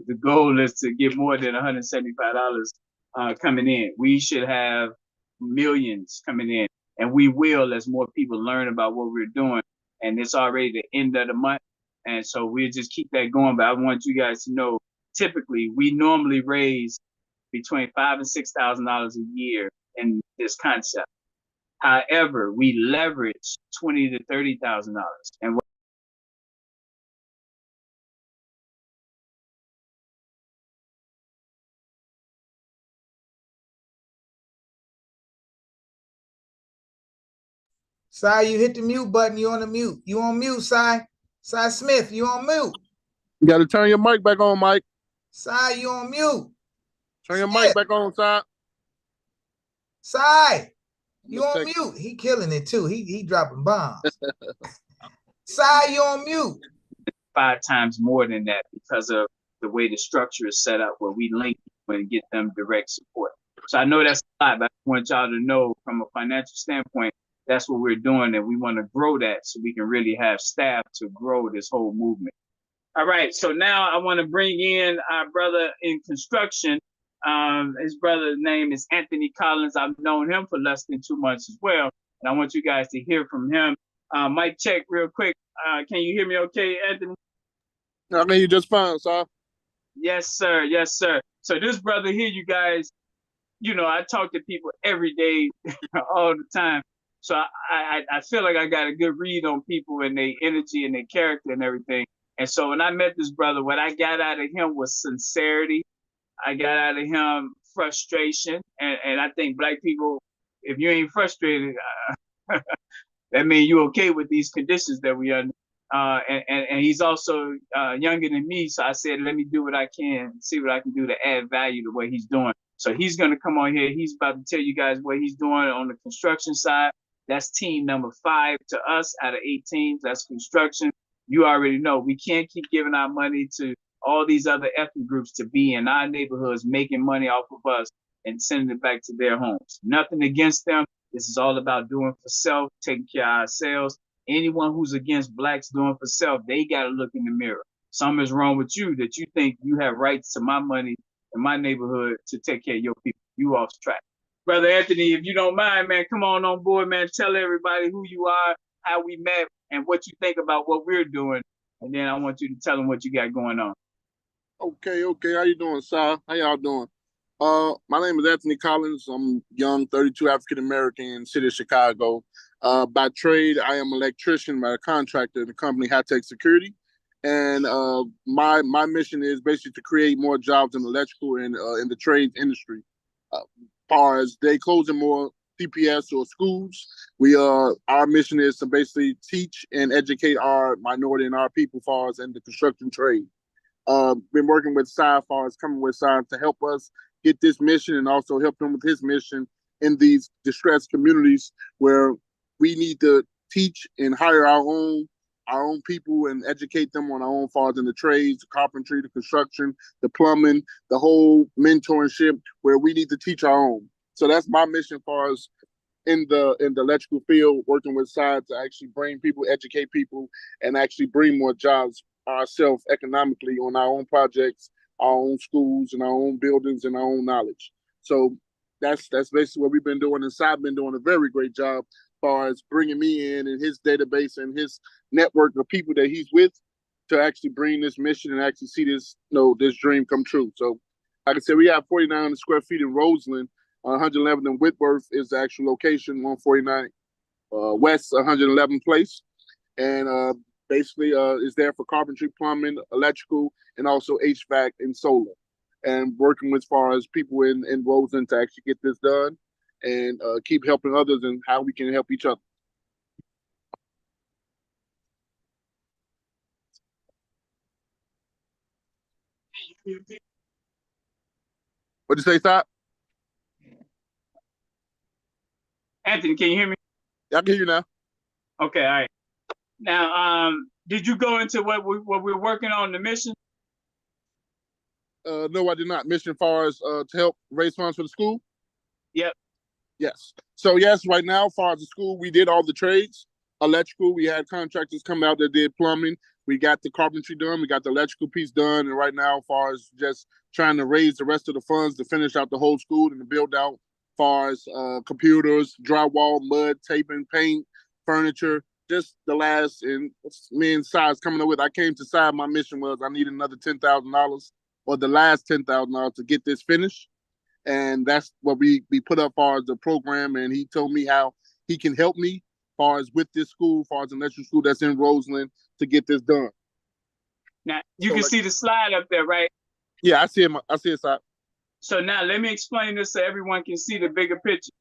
the goal is to get more than $175 coming in. We should have millions coming in. And we will as more people learn about what we're doing. And it's already the end of the month. And so we'll just keep that going. But I want you guys to know, typically, we normally raise between $5,000 and $6,000 a year in this concept. However, we leverage $20,000 to $30,000. And Si, you hit the mute button. You on the mute. You on mute, Si. Si Smith, you on mute. You got to turn your mic back on, Mike. Si, you on mute. Turn your Smith. mic back on, Si. Si, you on mute. He killing it too. He dropping bombs. Si, you on mute. 5 times more than that because of the way the structure is set up where we link people and get them direct support. So I know that's a lot, but I want y'all to know from a financial standpoint, that's what we're doing, and we want to grow that so we can really have staff to grow this whole movement. All right, so now I want to bring in our brother in construction. His brother's name is Anthony Collins. I've known him for less than 2 months as well, and I want you guys to hear from him. Mic check real quick. Can you hear me okay, Anthony? I can hear you just fine, Si. Yes, sir. Yes, sir. So this brother here, you guys, you know, I talk to people every day, all the time. So I feel like I got a good read on people and their energy and their character and everything. And so when I met this brother, what I got out of him was sincerity. I got out of him frustration. And I think Black people, if you ain't frustrated, that means you're okay with these conditions that we are. And he's also younger than me. So I said, let me do what I can, see what I can do to add value to what he's doing. So he's going to come on here. He's about to tell you guys what he's doing on the construction side. That's team number 5 to us out of 8 teams. That's construction. You already know we can't keep giving our money to all these other ethnic groups to be in our neighborhoods making money off of us and sending it back to their homes. Nothing against them. This is all about doing for self, taking care of ourselves. Anyone who's against Blacks doing for self, they got to look in the mirror. Something is wrong with you that you think you have rights to my money in my neighborhood to take care of your people. You off track. Brother Anthony, if you don't mind, man, come on board, man. Tell everybody who you are, how we met, and what you think about what we're doing. And then I want you to tell them what you got going on. Okay. How you doing, Si? How y'all doing? My name is Anthony Collins. I'm young, 32 African American in the city of Chicago. By trade, I am an electrician by a contractor in the company High Tech Security. And my mission is basically to create more jobs in electrical and in the trades industry. Far as they closing more CPS or schools, our mission is to basically teach and educate our minority and our people far as in the construction trade. Been working with Si far as coming with Si to help us get this mission and also help him with his mission in these distressed communities where we need to teach and hire our own people and educate them on our own far in the trades, the carpentry, the construction, the plumbing, the whole mentorship where we need to teach our own. So that's my mission far as in the electrical field, working with Si to actually bring people, educate people, and actually bring more jobs ourselves economically on our own projects, our own schools, and our own buildings and our own knowledge. So that's basically what we've been doing. And Sai's been doing a very great job as far as bringing me in and his database and his network of people that he's with to actually bring this mission and actually see this, this dream come true. So, like I said, we have 4,900 square feet in Roseland. 111th and Whitworth is the actual location. 149 West 111th Place, and basically is there for carpentry, plumbing, electrical, and also HVAC and solar. And working with as far as people in Roseland to actually get this done and keep helping others and how we can help each other. What'd you say, Stop? Anthony, can you hear me? I can hear you now. Okay, all right. Now, did you go into what we're working on the mission? No, I did not. Mission as far as to help raise funds for the school? Yep. Yes. So yes, right now, as far as the school, we did all the trades. Electrical, we had contractors come out that did plumbing. We got the carpentry done. We got the electrical piece done. And right now, as far as just trying to raise the rest of the funds to finish out the whole school and to build out as far as computers, drywall, mud, taping, paint, furniture, just the last, and me and Si's coming up with. I came to Si, my mission was I need another $10,000 or the last $10,000 to get this finished. And that's what we put up as far as the program. And he told me how he can help me as far as with this school, as far as an electrical school that's in Roseland to get this done. Now, you can see the slide up there, right? Yeah, I see it. I see it, Si. So now let me explain this so everyone can see the bigger picture.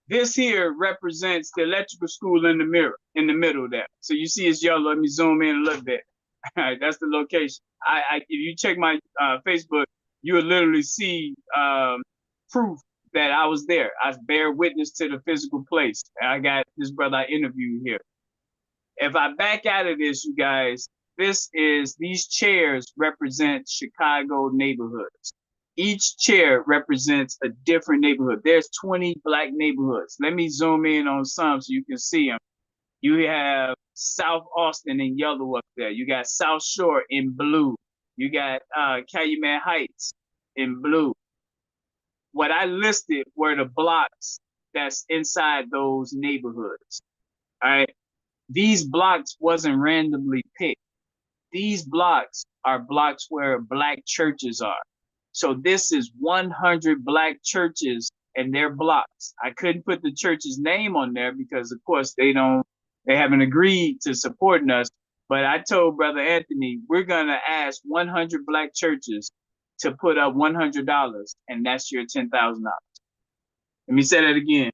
This here represents the electrical school in the middle there. So you see it's yellow. Let me zoom in a little bit. All right, that's the location. If you check my Facebook, you will literally see proof that I was there. I bear witness to the physical place. I got this brother I interviewed here. If I back out of this, you guys, these chairs represent Chicago neighborhoods. Each chair represents a different neighborhood. There's 20 Black neighborhoods. Let me zoom in on some so you can see them. You have South Austin in yellow up there. You got South Shore in blue. You got Calumet Heights in blue. What I listed were the blocks that's inside those neighborhoods. All right. These blocks wasn't randomly picked. These blocks are blocks where Black churches are. So this is 100 Black churches and their blocks. I couldn't put the church's name on there because, of course, they haven't agreed to supporting us. But I told Brother Anthony, we're going to ask 100 Black churches to put up $100, and that's your $10,000. Let me say that again.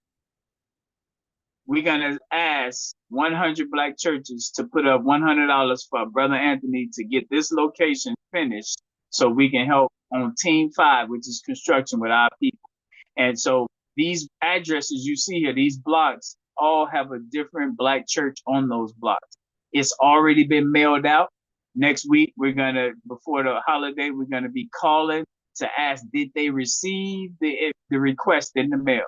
We're going to ask 100 Black churches to put up $100 for Brother Anthony to get this location finished so we can help on Team 5, which is construction with our people. And so these addresses you see here, these blocks, all have a different Black church on those blocks. It's already been mailed out. Next week, before the holiday, we're going to be calling to ask, did they receive the request in the mail?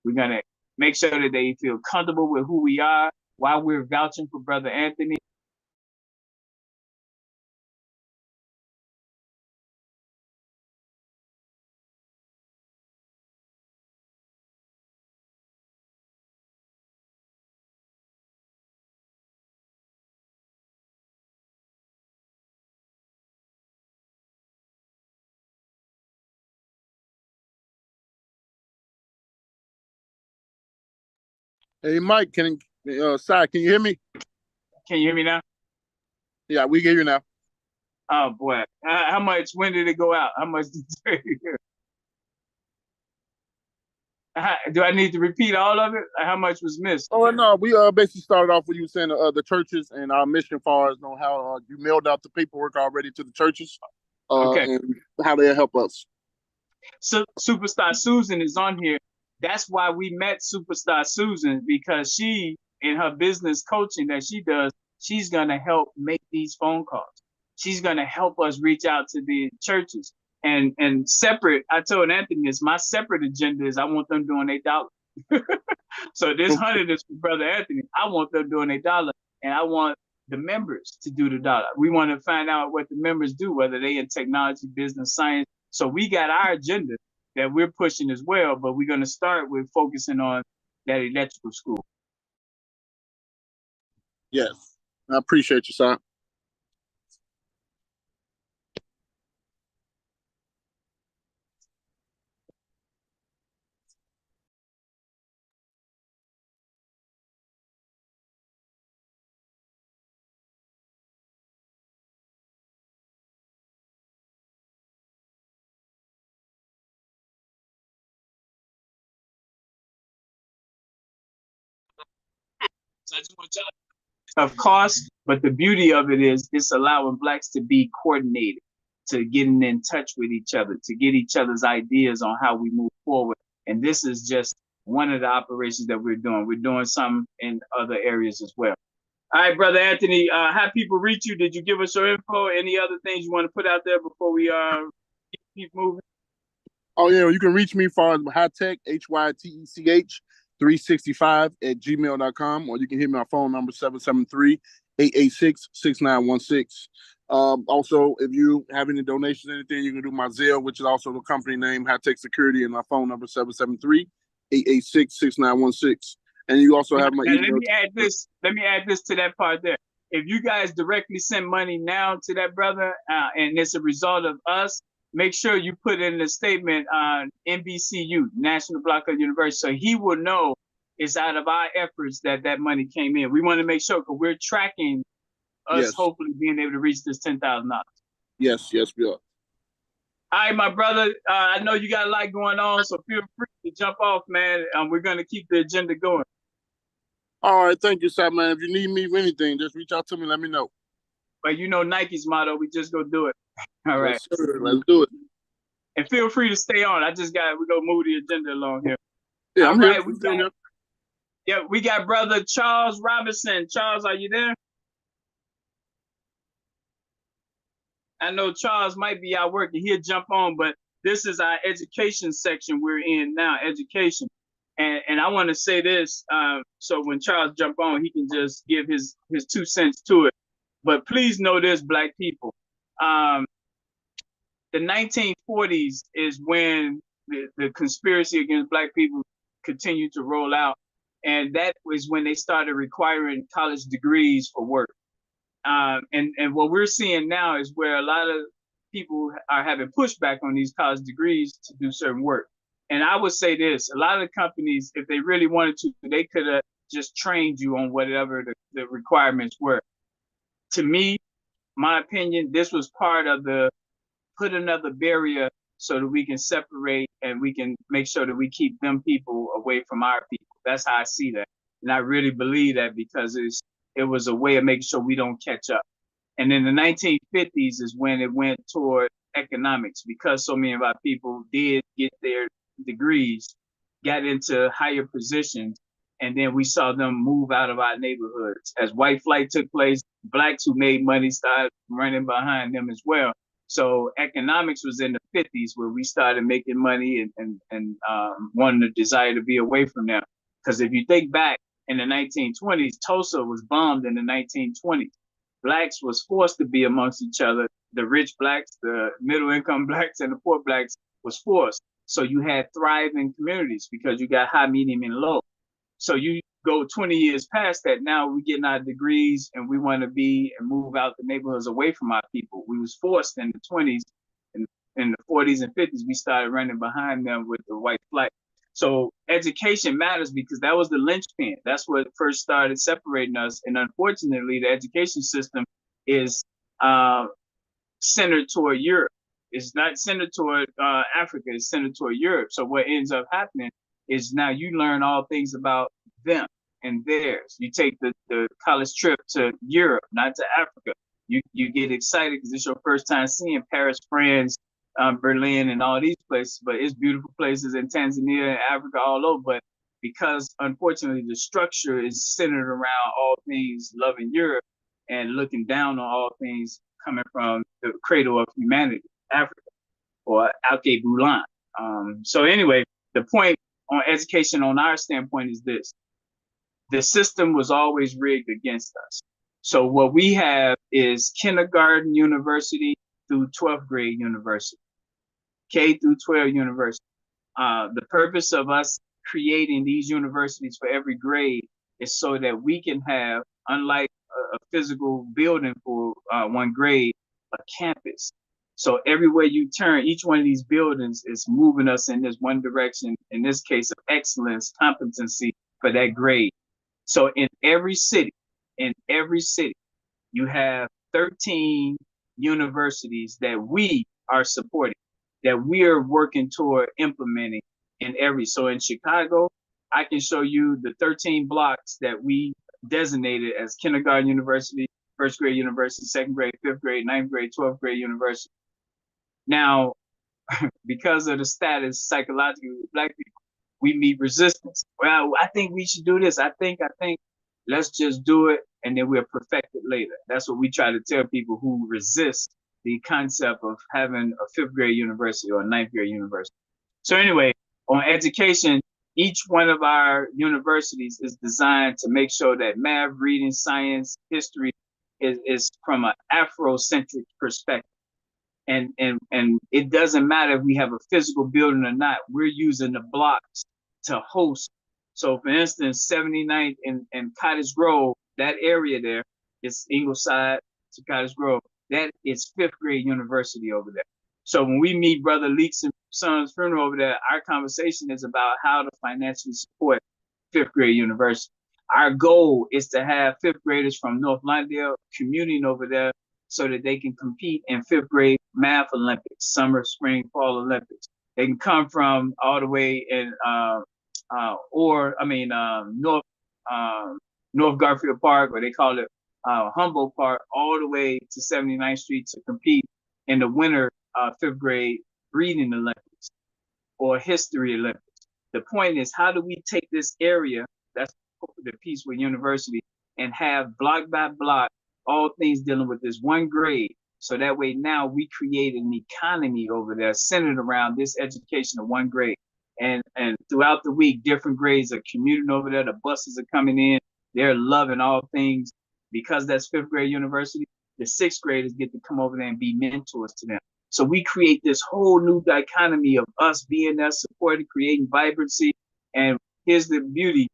We're going to make sure that they feel comfortable with who we are while we're vouching for Brother Anthony. Hey, Mike, Si, can you hear me? Can you hear me now? Yeah, we can hear you now. Oh boy, how much? When did it go out? How much did you hear? Do I need to repeat all of it? How much was missed? Oh no, we basically started off with you saying the churches and our mission, as far as how you mailed out the paperwork already to the churches, Okay. and how they help us. So Superstar Susan is on here. That's why we met Superstar Susan, because she, in her business coaching that she does, she's gonna help make these phone calls. She's gonna help us reach out to the churches. And separate, I told Anthony this, my separate agenda is I want them doing $8. So this 100 is for Brother Anthony. I want them doing $8, and I want the members to do the dollar. We want to find out what the members do, whether they in technology, business, science. So we got our agenda, that we're pushing as well, but we're going to start with focusing on that electrical school. Yes, I appreciate you, sir. So I just want y'all of cost, but the beauty of it is it's allowing Blacks to be coordinated, to getting in touch with each other, to get each other's ideas on how we move forward. And this is just one of the operations that we're doing. We're doing some in other areas as well. All right, Brother Anthony, how people reach you? Did you give us your info? Any other things you want to put out there before we keep moving? Oh yeah, you can reach me for Hytech, HYTECH 365 at gmail.com, or you can hit me on phone number 773-886-6916. Also, if you have any donations, anything, you can do my Zelle, which is also the company name, Hytech Security, and my phone number 773-886-6916. And you also have my email. Let me add this to that part there. If you guys directly send money now to that brother, and it's a result of us, make sure you put in the statement on NBCU, National Block of University, so he will know it's out of our efforts that money came in. We want to make sure, because we're tracking us hopefully being able to reach this $10,000. Yes, we are. All right, my brother, I know you got a lot going on, so feel free to jump off, man. We're going to keep the agenda going. All right, thank you, sir, man. If you need me for anything, just reach out to me, let me know. But you know Nike's motto, we just go do it. All right. Yes, sir. Let's do it. And feel free to stay on. We're going to move the agenda along here. Yeah, I'm right, here. We got Brother Charles Robinson. Charles, are you there? I know Charles might be out working. He'll jump on, but this is our education section we're in now, education. And I want to say this, so when Charles jump on, he can just give his 2 cents to it. But please know this, Black people. The 1940s is when the conspiracy against Black people continued to roll out. And that was when they started requiring college degrees for work. And what we're seeing now is where a lot of people are having pushback on these college degrees to do certain work. And I would say this, a lot of the companies, if they really wanted to, they could have just trained you on whatever the requirements were. To me, my opinion, this was part of put another barrier so that we can separate and we can make sure that we keep them people away from our people. That's how I see that. And I really believe that because it was a way of making sure we don't catch up. And in the 1950s is when it went toward economics, because so many of our people did get their degrees, got into higher positions, and then we saw them move out of our neighborhoods. As white flight took place, Blacks who made money started running behind them as well. So economics was in the 50s where we started making money and wanting to desire to be away from them. Because if you think back in the 1920s, Tulsa was bombed in the 1920s. Blacks was forced to be amongst each other. The rich Blacks, the middle income Blacks, and the poor Blacks was forced. So you had thriving communities because you got high, medium, and low. So you go 20 years past that, now we're getting our degrees and we want to be and move out the neighborhoods away from our people. We was forced in the 20s, and in the 40s and 50s, we started running behind them with the white flight. So education matters because that was the linchpin. That's what first started separating us. And unfortunately, the education system is centered toward Europe. It's not centered toward Africa, it's centered toward Europe. So what ends up happening is now you learn all things about them and theirs. You take the college trip to Europe, not to Africa. You get excited because it's your first time seeing Paris, France, Berlin, and all these places. But it's beautiful places in Tanzania and Africa all over. But because unfortunately the structure is centered around all things loving Europe and looking down on all things coming from the cradle of humanity, Africa, or Alke Bulan. So anyway, the point on education on our standpoint is this. The system was always rigged against us. So what we have is kindergarten university through 12th grade university, K through 12 university. The purpose of us creating these universities for every grade is so that we can have, unlike a physical building for one grade, a campus. So everywhere you turn, each one of these buildings is moving us in this one direction, in this case of excellence, competency for that grade. So in every city, you have 13 universities that we are supporting, that we are working toward implementing in every. So in Chicago, I can show you the 13 blocks that we designated as kindergarten university, first grade university, second grade, fifth grade, ninth grade, 12th grade university. Now, because of the status psychologically with Black people, we meet resistance. Well, I think we should do this. I think, let's just do it and then we'll perfect it later. That's what we try to tell people who resist the concept of having a fifth grade university or a ninth grade university. So anyway, on education, each one of our universities is designed to make sure that math, reading, science, history is from an Afrocentric perspective. And it doesn't matter if we have a physical building or not, we're using the blocks to host. So for instance, 79th and Cottage Grove, that area there, it's Ingleside to Cottage Grove, that is fifth grade university over there. So when we meet Brother Leaks and Sons Funeral over there, our conversation is about how to financially support fifth grade university. Our goal is to have fifth graders from North Lawndale commuting over there so that they can compete in fifth grade math Olympics, summer, spring, fall Olympics. They can come from all the way in North Garfield Park, or they call it Humboldt Park, all the way to 79th Street to compete in the winter fifth grade reading Olympics or history Olympics. The point is, how do we take this area, that's the piece with university, and have block by block all things dealing with this one grade, so that way now we create an economy over there centered around this education of one grade. And throughout the week, different grades are commuting over there. The buses are coming in. They're loving all things. Because that's fifth grade university, the sixth graders get to come over there and be mentors to them. So we create this whole new dichotomy of us being there, supporting, creating vibrancy. And here's the beauty.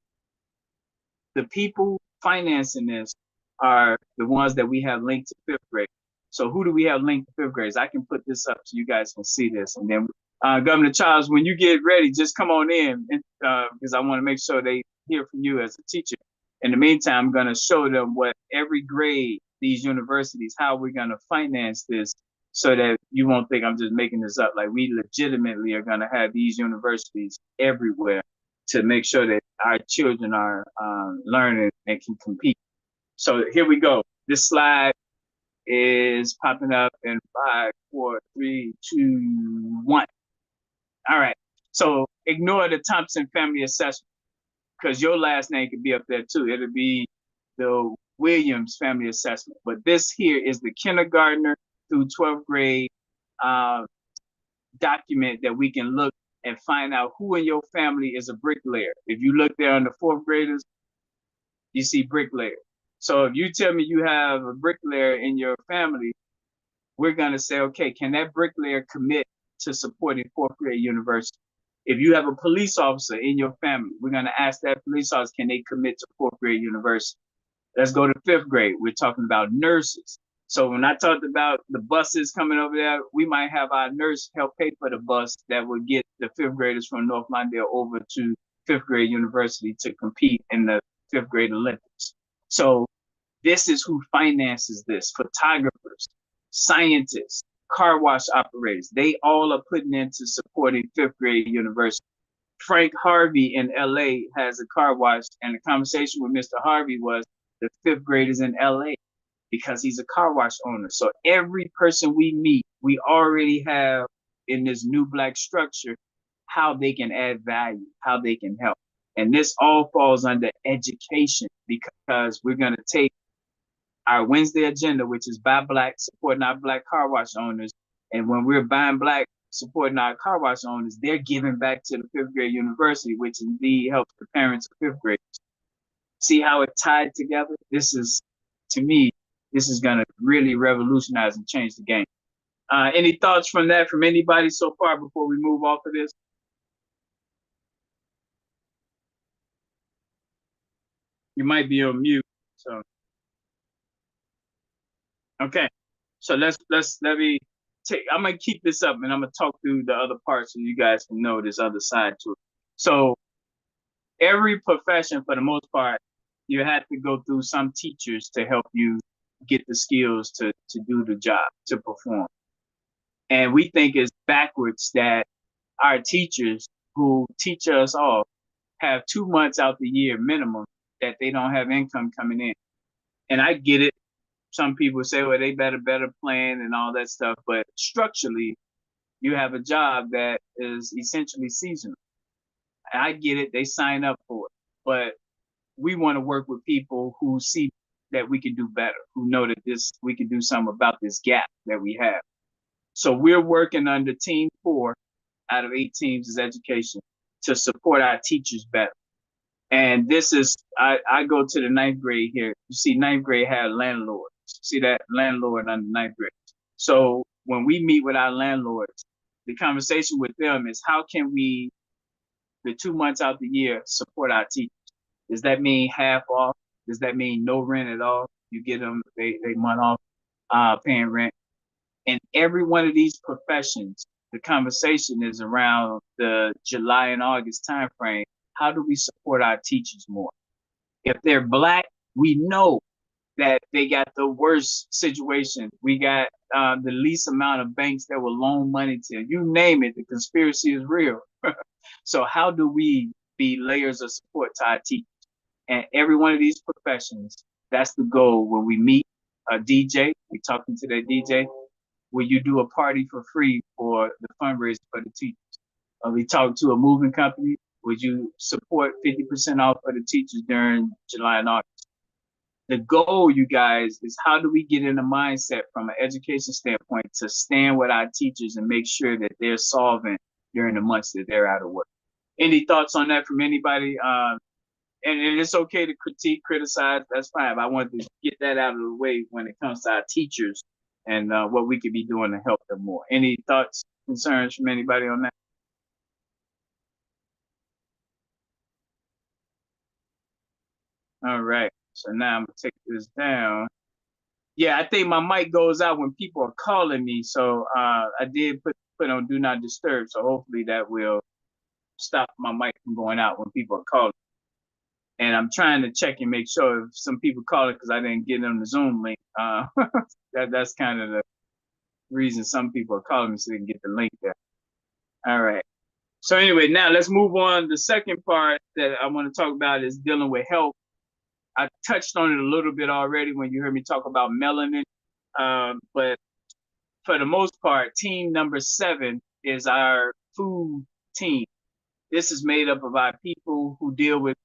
The people financing this are the ones that we have linked to fifth grade. So who do we have linked to fifth grades? I can put this up so you guys can see this. And then Governor Charles, when you get ready, just come on in because I want to make sure they hear from you as a teacher. In the meantime, I'm going to show them what every grade, these universities, how we're going to finance this so that you won't think I'm just making this up. Like, we legitimately are going to have these universities everywhere to make sure that our children are learning and can compete. So here we go. This slide is popping up in 5, 4, 3, 2, 1. All right. So ignore the Thompson family assessment because your last name could be up there too. It'll be the Williams family assessment. But this here is the kindergartner through 12th grade document that we can look and find out who in your family is a bricklayer. If you look there on the fourth graders, you see bricklayer. So if you tell me you have a bricklayer in your family, we're going to say, okay, can that bricklayer commit to supporting fourth grade university? If you have a police officer in your family, we're going to ask that police officer, can they commit to fourth grade university? Let's go to fifth grade. We're talking about nurses. So when I talked about the buses coming over there, we might have our nurse help pay for the bus that would get the fifth graders from North Lawndale over to fifth grade university to compete in the fifth grade Olympics. So this is who finances this: photographers, scientists, car wash operators. They all are putting into supporting fifth grade university. Frank Harvey in LA has a car wash, and the conversation with Mr. Harvey was the fifth graders in LA because he's a car wash owner. So every person we meet, we already have in this new Black structure how they can add value, how they can help. And this all falls under education because we're going to take our Wednesday agenda, which is buy Black, supporting our Black car wash owners. And when we're buying Black, supporting our car wash owners, they're giving back to the fifth grade university, which indeed helps the parents of fifth graders. See how it tied together? This is, to me, this is going to really revolutionize and change the game. Any thoughts from that from anybody so far before we move off of this? You might be on mute. So, okay. So let me take, I'm going to keep this up and I'm going to talk through the other parts so you guys can know this other side to it. So every profession, for the most part, you have to go through some teachers to help you get the skills to do the job, to perform. And we think it's backwards that our teachers who teach us all have 2 months out the year minimum that they don't have income coming in. And I get it. Some people say, well, they better plan and all that stuff. But structurally, you have a job that is essentially seasonal. And I get it. They sign up for it. But we want to work with people who see that we can do better, who know that we can do something about this gap that we have. So we're working under Team 4 out of 8 teams is education to support our teachers better. And this is, I go to the 9th grade here. You see, 9th grade had landlords. See that landlord under 9th grade. So when we meet with our landlords, the conversation with them is how can we, the 2 months out the year, support our teachers? Does that mean half off? Does that mean no rent at all? You get them they month off paying rent. In every one of these professions, the conversation is around the July and August timeframe. How do we support our teachers more? If they're Black, we know that they got the worst situation. We got the least amount of banks that will loan money to you name it. The conspiracy is real. So how do we be layers of support to our teachers? And every one of these professions, that's the goal. When we meet a DJ, we talking to that DJ. Will you do a party for free for the fundraiser for the teachers? We talk to a moving company. Would you support 50% off for the teachers during July and August? The goal, you guys, is how do we get in the mindset from an education standpoint to stand with our teachers and make sure that they're solvent during the months that they're out of work? Any thoughts on that from anybody? And it's okay to critique, criticize. That's fine. I wanted to get that out of the way when it comes to our teachers and what we could be doing to help them more. Any thoughts, concerns from anybody on that? All right. So now I'm gonna take this down. Yeah, I think my mic goes out when people are calling me. So I did put on do not disturb. So hopefully that will stop my mic from going out when people are calling. And I'm trying to check and make sure if some people call it because I didn't get them the Zoom link. That's kind of the reason some people are calling me so they can get the link there. All right. So anyway, now let's move on. The second part that I want to talk about is dealing with health. I touched on it a little bit already when you heard me talk about melanin. But for the most part, team number 7 is our food team. This is made up of our people who deal with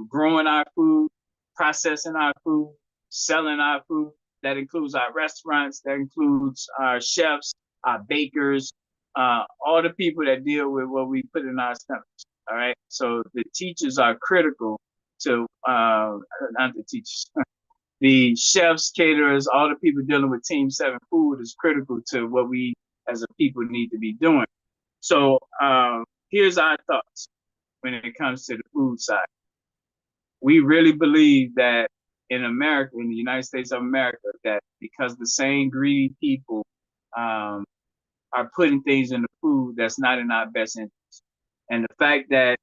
growing our food, processing our food, selling our food. That includes our restaurants. That includes our chefs, our bakers, all the people that deal with what we put in our stomachs. All right. So the teachers are critical to, not the teachers, the chefs, caterers, all the people dealing with Team 7 food is critical to what we as a people need to be doing. So here's our thoughts when it comes to the food side. We really believe that in America, in the United States of America, that because the same greedy people are putting things in the food that's not in our best interest. And the fact that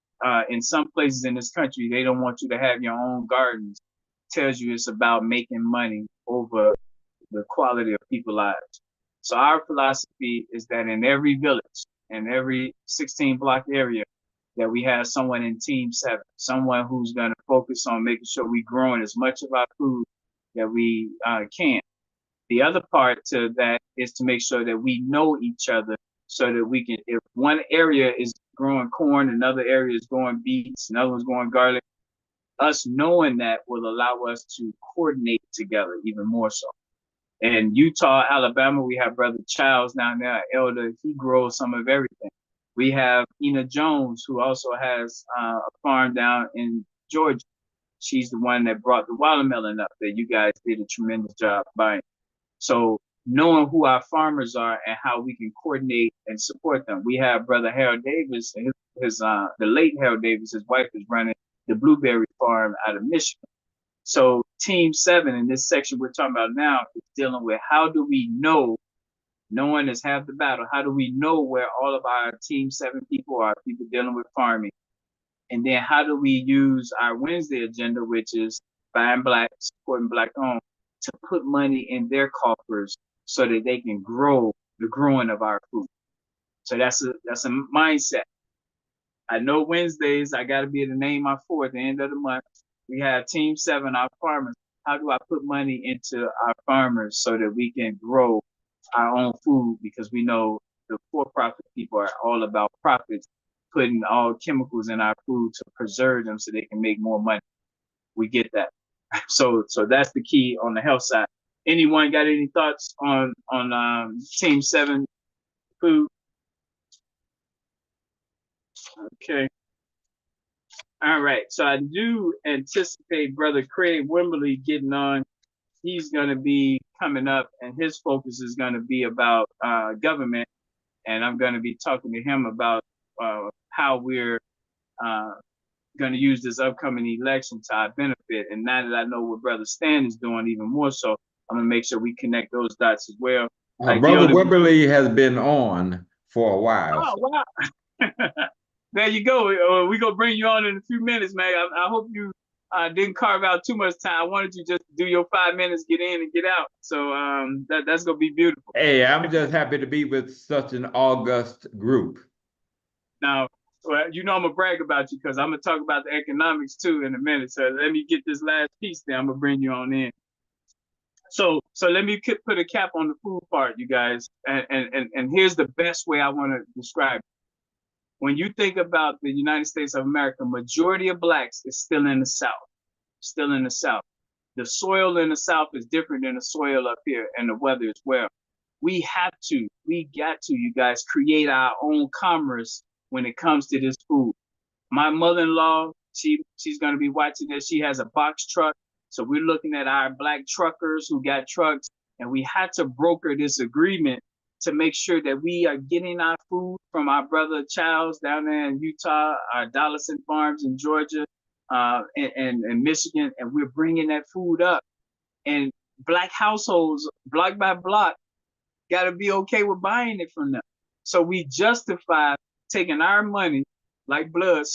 in some places in this country, they don't want you to have your own gardens tells you it's about making money over the quality of people's lives. So our philosophy is that in every village, in every 16 block area, that we have someone in Team 7, someone who's going to focus on making sure we're growing as much of our food that we can. The other part to that is to make sure that we know each other so that we can, if one area is growing corn, another area is growing beets, another one's growing garlic, us knowing that will allow us to coordinate together even more so. In Utah, Alabama, we have Brother Childs down there, elder. He grows some of everything. We have Ina Jones, who also has a farm down in Georgia. She's the one that brought the watermelon up that you guys did a tremendous job buying. So knowing who our farmers are and how we can coordinate and support them. We have Brother Harold Davis, and the late Harold Davis, his wife is running the blueberry farm out of Michigan. So Team 7 in this section we're talking about now is dealing with how do we know, knowing is half the battle, how do we know where all of our Team 7 people are, people dealing with farming? And then how do we use our Wednesday agenda, which is buying black, supporting black owned, to put money in their coffers so that they can grow the growing of our food? So that's a mindset. I know Wednesdays, I got to be able to name my 4 at the end of the month. We have Team 7, our farmers. How do I put money into our farmers so that we can grow our own food? Because we know the for-profit people are all about profits, putting all chemicals in our food to preserve them so they can make more money. We get that. So that's the key on the health side. Anyone got any thoughts on Team 7 food? Okay. All right. So I do anticipate Brother Craig Wimberly getting on. He's going to be coming up, and his focus is going to be about government. And I'm going to be talking to him about how we're going to use this upcoming election to our benefit. And now that I know what Brother Stan is doing, even more so, I'm going to make sure we connect those dots as well. Brother Wimberly has been on for a while. Oh, wow. There you go. We're going to bring you on in a few minutes, man. I hope you didn't carve out too much time. I wanted you just to do your 5 minutes, get in and get out. So that's going to be beautiful. Hey, I'm just happy to be with such an august group. Now, well, you know I'm going to brag about you because I'm going to talk about the economics too in a minute. So let me get this last piece there. I'm going to bring you on in. So let me put a cap on the food part, you guys. And here's the best way I want to describe it. When you think about the United States of America, majority of blacks is still in the South, still in the South. The soil in the South is different than the soil up here, and the weather as well. We got to, you guys, create our own commerce when it comes to this food. My mother-in-law, she's going to be watching this. She has a box truck. So we're looking at our black truckers who got trucks, and we had to broker this agreement to make sure that we are getting our food from our brother Charles down there in Utah, our Dollison Farms in Georgia, and Michigan, and we're bringing that food up. And black households, block by block, got to be okay with buying it from them. So we justify taking our money, like blood,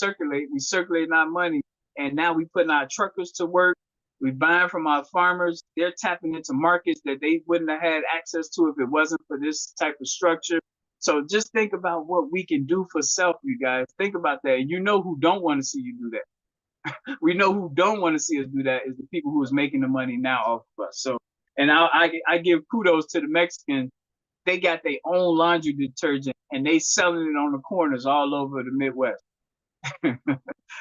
we circulating our money, and now we putting our truckers to work. We buying from our farmers. They're tapping into markets that they wouldn't have had access to if it wasn't for this type of structure. So just think about what we can do for self, you guys. Think about that. You know who don't want to see you do that. We know who don't want to see us do that is the people who is making the money now off of us. So, and I give kudos to the Mexicans. They got their own laundry detergent and they selling it on the corners all over the Midwest.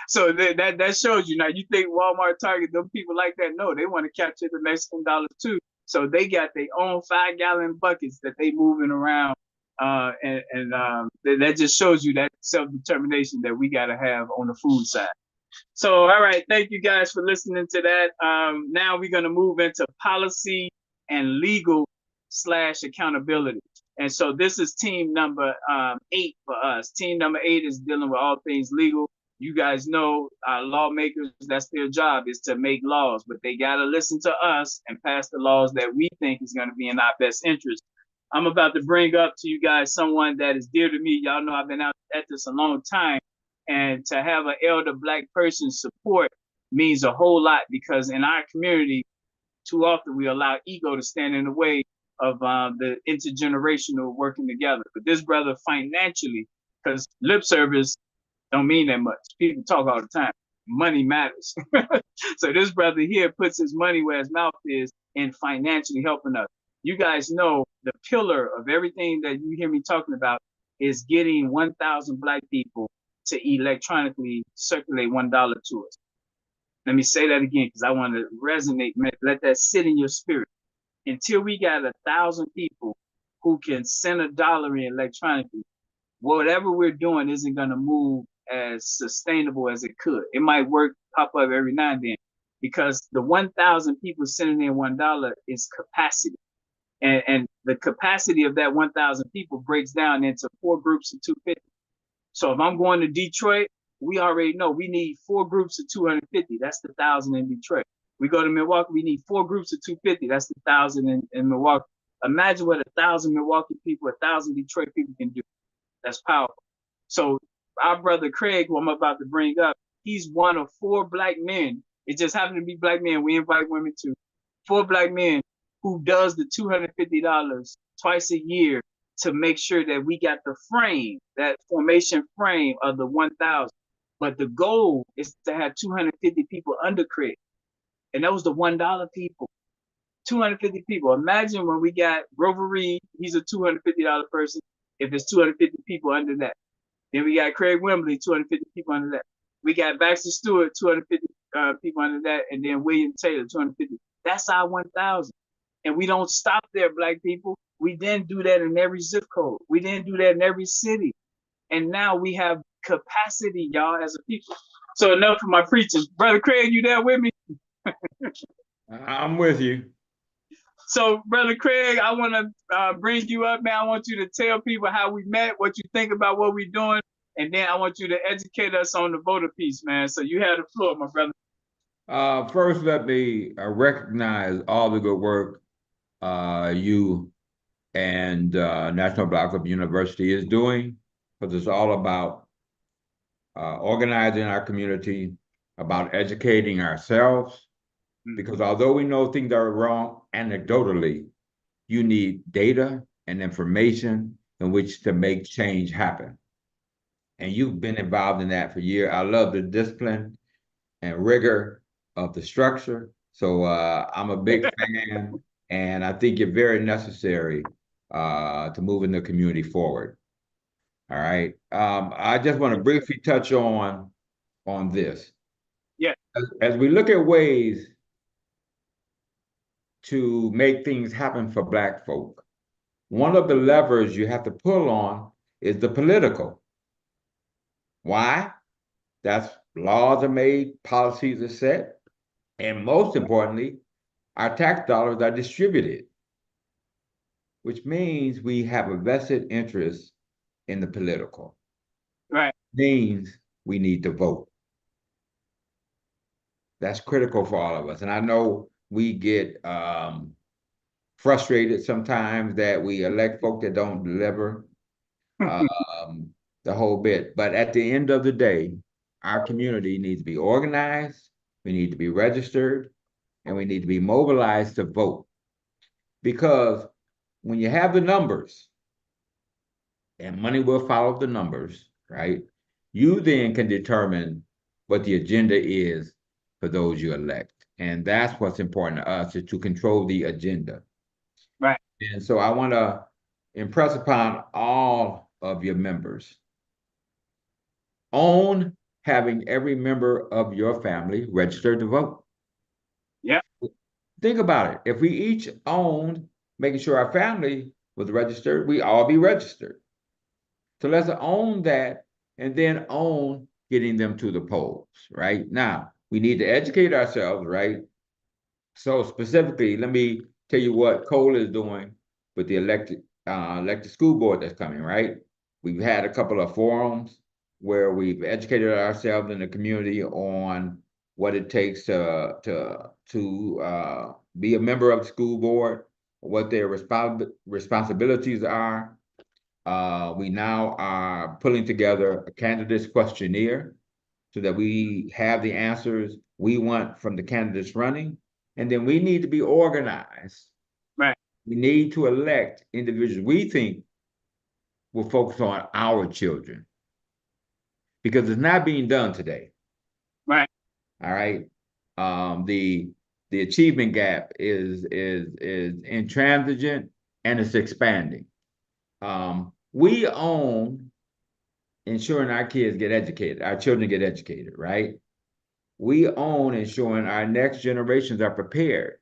So that shows you. Now you think Walmart, Target, them people like that? No, they want to capture the Mexican dollar too. So they got their own 5-gallon buckets that they moving around, that just shows you that self-determination that we got to have on the food side. So all right, thank you guys for listening to that. Now we're gonna move into policy and legal / accountability. And so this is team number 8 for us. Team number 8 is dealing with all things legal. You guys know lawmakers, that's their job, is to make laws, but they got to listen to us and pass the laws that we think is going to be in our best interest. I'm about to bring up to you guys someone that is dear to me. Y'all know I've been out at this a long time. And to have an elder black person support means a whole lot, because in our community, too often we allow ego to stand in the way of the intergenerational working together. But this brother financially, because lip service don't mean that much. People talk all the time. Money matters. So this brother here puts his money where his mouth is in financially helping us. You guys know the pillar of everything that you hear me talking about is getting 1,000 black people to electronically circulate $1 to us. Let me say that again, because I want to resonate, let that sit in your spirit. Until we got 1,000 people who can send $1 in electronically, whatever we're doing isn't going to move as sustainable as it could. It might work, pop up every now and then, because the 1,000 people sending in $1 is capacity. And the capacity of that 1,000 people breaks down into 4 groups of 250. So if I'm going to Detroit, we already know we need 4 groups of 250. That's the 1,000 in Detroit. We go to Milwaukee, we need 4 groups of 250. That's the 1,000 in Milwaukee. Imagine what 1,000 Milwaukee people, 1,000 Detroit people can do. That's powerful. So our brother Craig, who I'm about to bring up, he's one of 4 black men. It just happened to be black men. We invite women too. 4 black men who does the $250 twice a year to make sure that we got the frame, that formation frame of the 1,000. But the goal is to have 250 people under Craig. And that was the $1 people. 250 people. Imagine when we got Grover Reed, he's a $250 person, if it's 250 people under that. Then we got Craig Wembley, 250 people under that. We got Baxter Stewart, 250 people under that, and then William Taylor, 250. That's our 1,000. And we don't stop there, black people. We then do that in every zip code. We then do that in every city. And now we have capacity, y'all, as a people. So enough of my preaching. Brother Craig, you there with me? I'm with you. So, Brother Craig, I want to bring you up, man. I want you to tell people how we met, what you think about what we're doing, and then I want you to educate us on the voter piece, man. So you have the floor, my brother. First, let me recognize all the good work you and National Black Open University is doing, because it's all about organizing our community, about educating ourselves, because although we know things are wrong anecdotally, you need data and information in which to make change happen. And you've been involved in that for years. I love the discipline and rigor of the structure. So I'm a big fan, and I think you're very necessary to moving the community forward. All right. I just want to briefly touch on this. Yeah. As we look at ways to make things happen for Black folk, one of the levers you have to pull on is the political. Why? That's laws are made, policies are set, and most importantly, our tax dollars are distributed, which means we have a vested interest in the political. Right. Means we need to vote. That's critical for all of us. And I know we get frustrated sometimes that we elect folk that don't deliver the whole bit. But at the end of the day, our community needs to be organized, we need to be registered, and we need to be mobilized to vote. Because when you have the numbers, and money will follow the numbers, right? You then can determine what the agenda is for those you elect. And that's what's important to us, is to control the agenda. Right. And so I want to impress upon all of your members, own having every member of your family registered to vote. Yeah. Think about it. If we each owned making sure our family was registered, we all be registered. So let's own that, and then own getting them to the polls, right? Now, we need to educate ourselves, right? So specifically, let me tell you what Cole is doing with the elected school board that's coming, right? We've had a couple of forums where we've educated ourselves in the community on what it takes to be a member of the school board, what their responsibilities are. We now are pulling together a candidates questionnaire so that we have the answers we want from the candidates running. And then we need to be organized. Right. We need to elect individuals we think will focus on our children, because it's not being done today. Right. All right. The achievement gap is intransigent, and it's expanding. We own ensuring our kids get educated, our children get educated, right? We own ensuring our next generations are prepared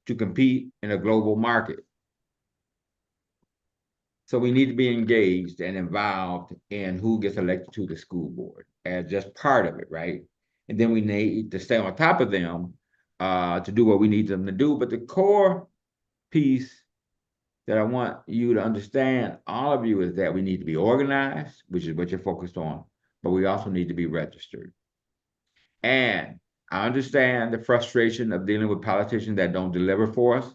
to compete in a global market. So we need to be engaged and involved in who gets elected to the school board as just part of it, right? And then we need to stay on top of them to do what we need them to do. But the core piece that I want you to understand, all of you, is that we need to be organized, which is what you're focused on, but we also need to be registered. And I understand the frustration of dealing with politicians that don't deliver for us,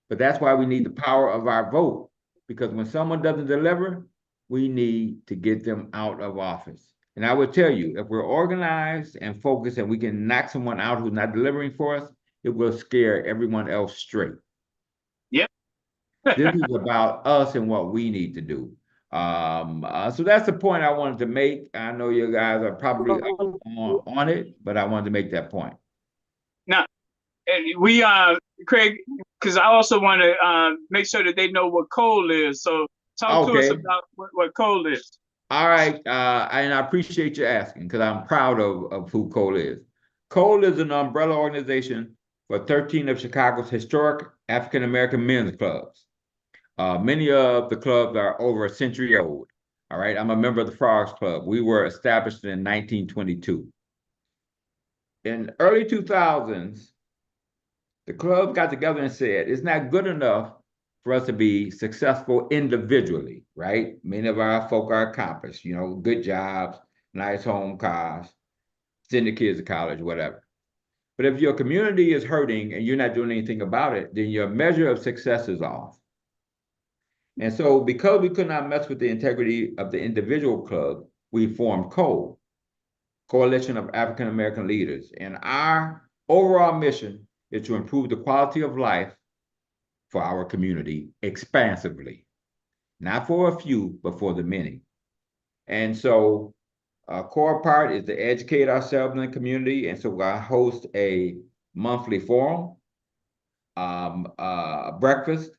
but that's why we need the power of our vote. Because when someone doesn't deliver, we need to get them out of office. And I would tell you, if we're organized and focused and we can knock someone out who's not delivering for us, it will scare everyone else straight. Yep. This is about us and what we need to do. So that's the point I wanted to make. I know you guys are probably on it, but I wanted to make that point. Now, we Craig, because I also want to make sure that they know what coal is. So talk to us about what coal is. All right, and I appreciate you asking because I'm proud of who coal is. Coal is an umbrella organization for 13 of Chicago's historic African American men's clubs. Many of the clubs are over a century old. All right, I'm a member of the Frogs Club. We were established in 1922. In early 2000s, the club got together and said, it's not good enough for us to be successful individually, right? Many of our folk are accomplished, you know, good jobs, nice home cars, send the kids to college, whatever. But if your community is hurting and you're not doing anything about it, then your measure of success is off. And so because we could not mess with the integrity of the individual club, we formed COLE, Coalition of African American Leaders. And our overall mission is to improve the quality of life for our community expansively, not for a few, but for the many. And so a core part is to educate ourselves in the community. And so I host a monthly forum, breakfast,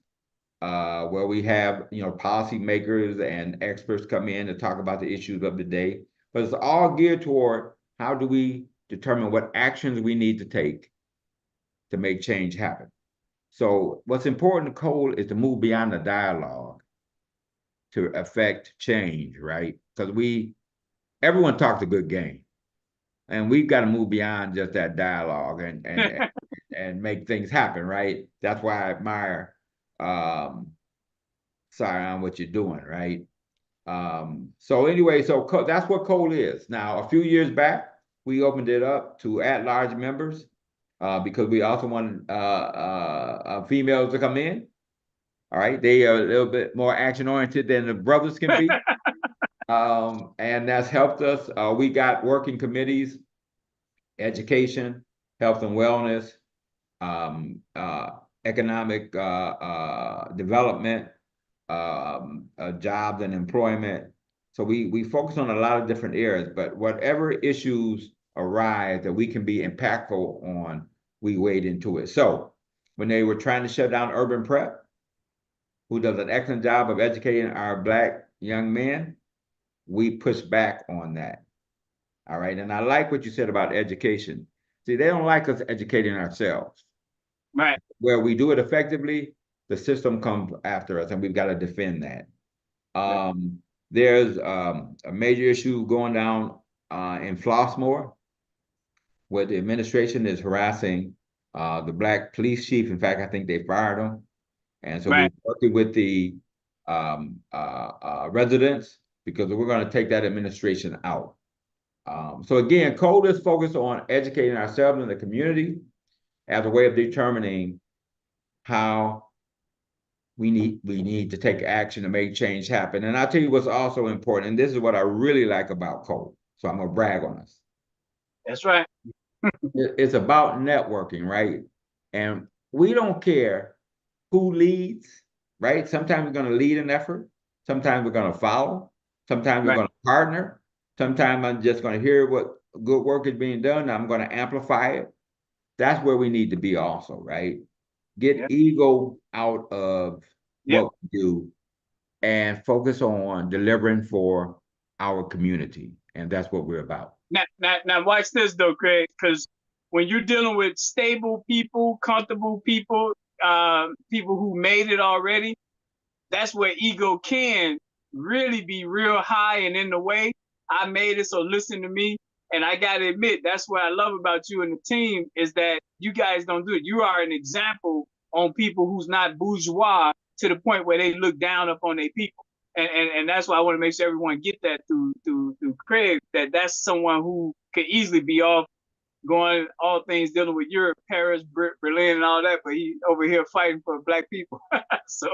where we have, you know, policymakers and experts come in to talk about the issues of the day. But it's all geared toward how do we determine what actions we need to take to make change happen. So what's important to Cole is to move beyond the dialogue to affect change, right? Because everyone talks a good game. And we've got to move beyond just that dialogue and make things happen, right? That's why I admire on what you're doing, right? So anyway, so that's what Cole is. Now, a few years back, we opened it up to at-large members because we also wanted females to come in. All right, they are a little bit more action-oriented than the brothers can be. And that's helped us. We got working committees, education, health and wellness, economic development, jobs and employment. So we focus on a lot of different areas, but whatever issues arise that we can be impactful on, we wade into it. So when they were trying to shut down Urban Prep, who does an excellent job of educating our Black young men, we push back on that. All right, and I like what you said about education. See, they don't like us educating ourselves. Right. Where we do it effectively, the system comes after us, and we've got to defend that. There's a major issue going down in Flossmoor, where the administration is harassing the Black police chief. In fact, I think they fired him. And so we're working with the residents because we're going to take that administration out. So again, CODE is focused on educating ourselves in the community as a way of determining how we need to take action to make change happen. And I'll tell you what's also important, and this is what I really like about CODE. So I'm gonna brag on us. That's right. It's about networking, right? And we don't care who leads, right? Sometimes we're gonna lead an effort. Sometimes we're gonna follow. Sometimes we're gonna partner. Sometimes I'm just gonna hear what good work is being done. And I'm gonna amplify it. That's where we need to be also, right? Get ego out of what we do and focus on delivering for our community. And that's what we're about. Now watch this though, Craig, because when you're dealing with stable people, comfortable people, people who made it already, that's where ego can really be real high and in the way. I made it, so listen to me. And I got to admit, that's what I love about you and the team is that you guys don't do it. You are an example on people who's not bourgeois to the point where they look down upon their people. And that's why I want to make sure everyone get that through Craig, that that's someone who could easily be off going all things dealing with Europe, Paris, Berlin, and all that. But he over here fighting for Black people. So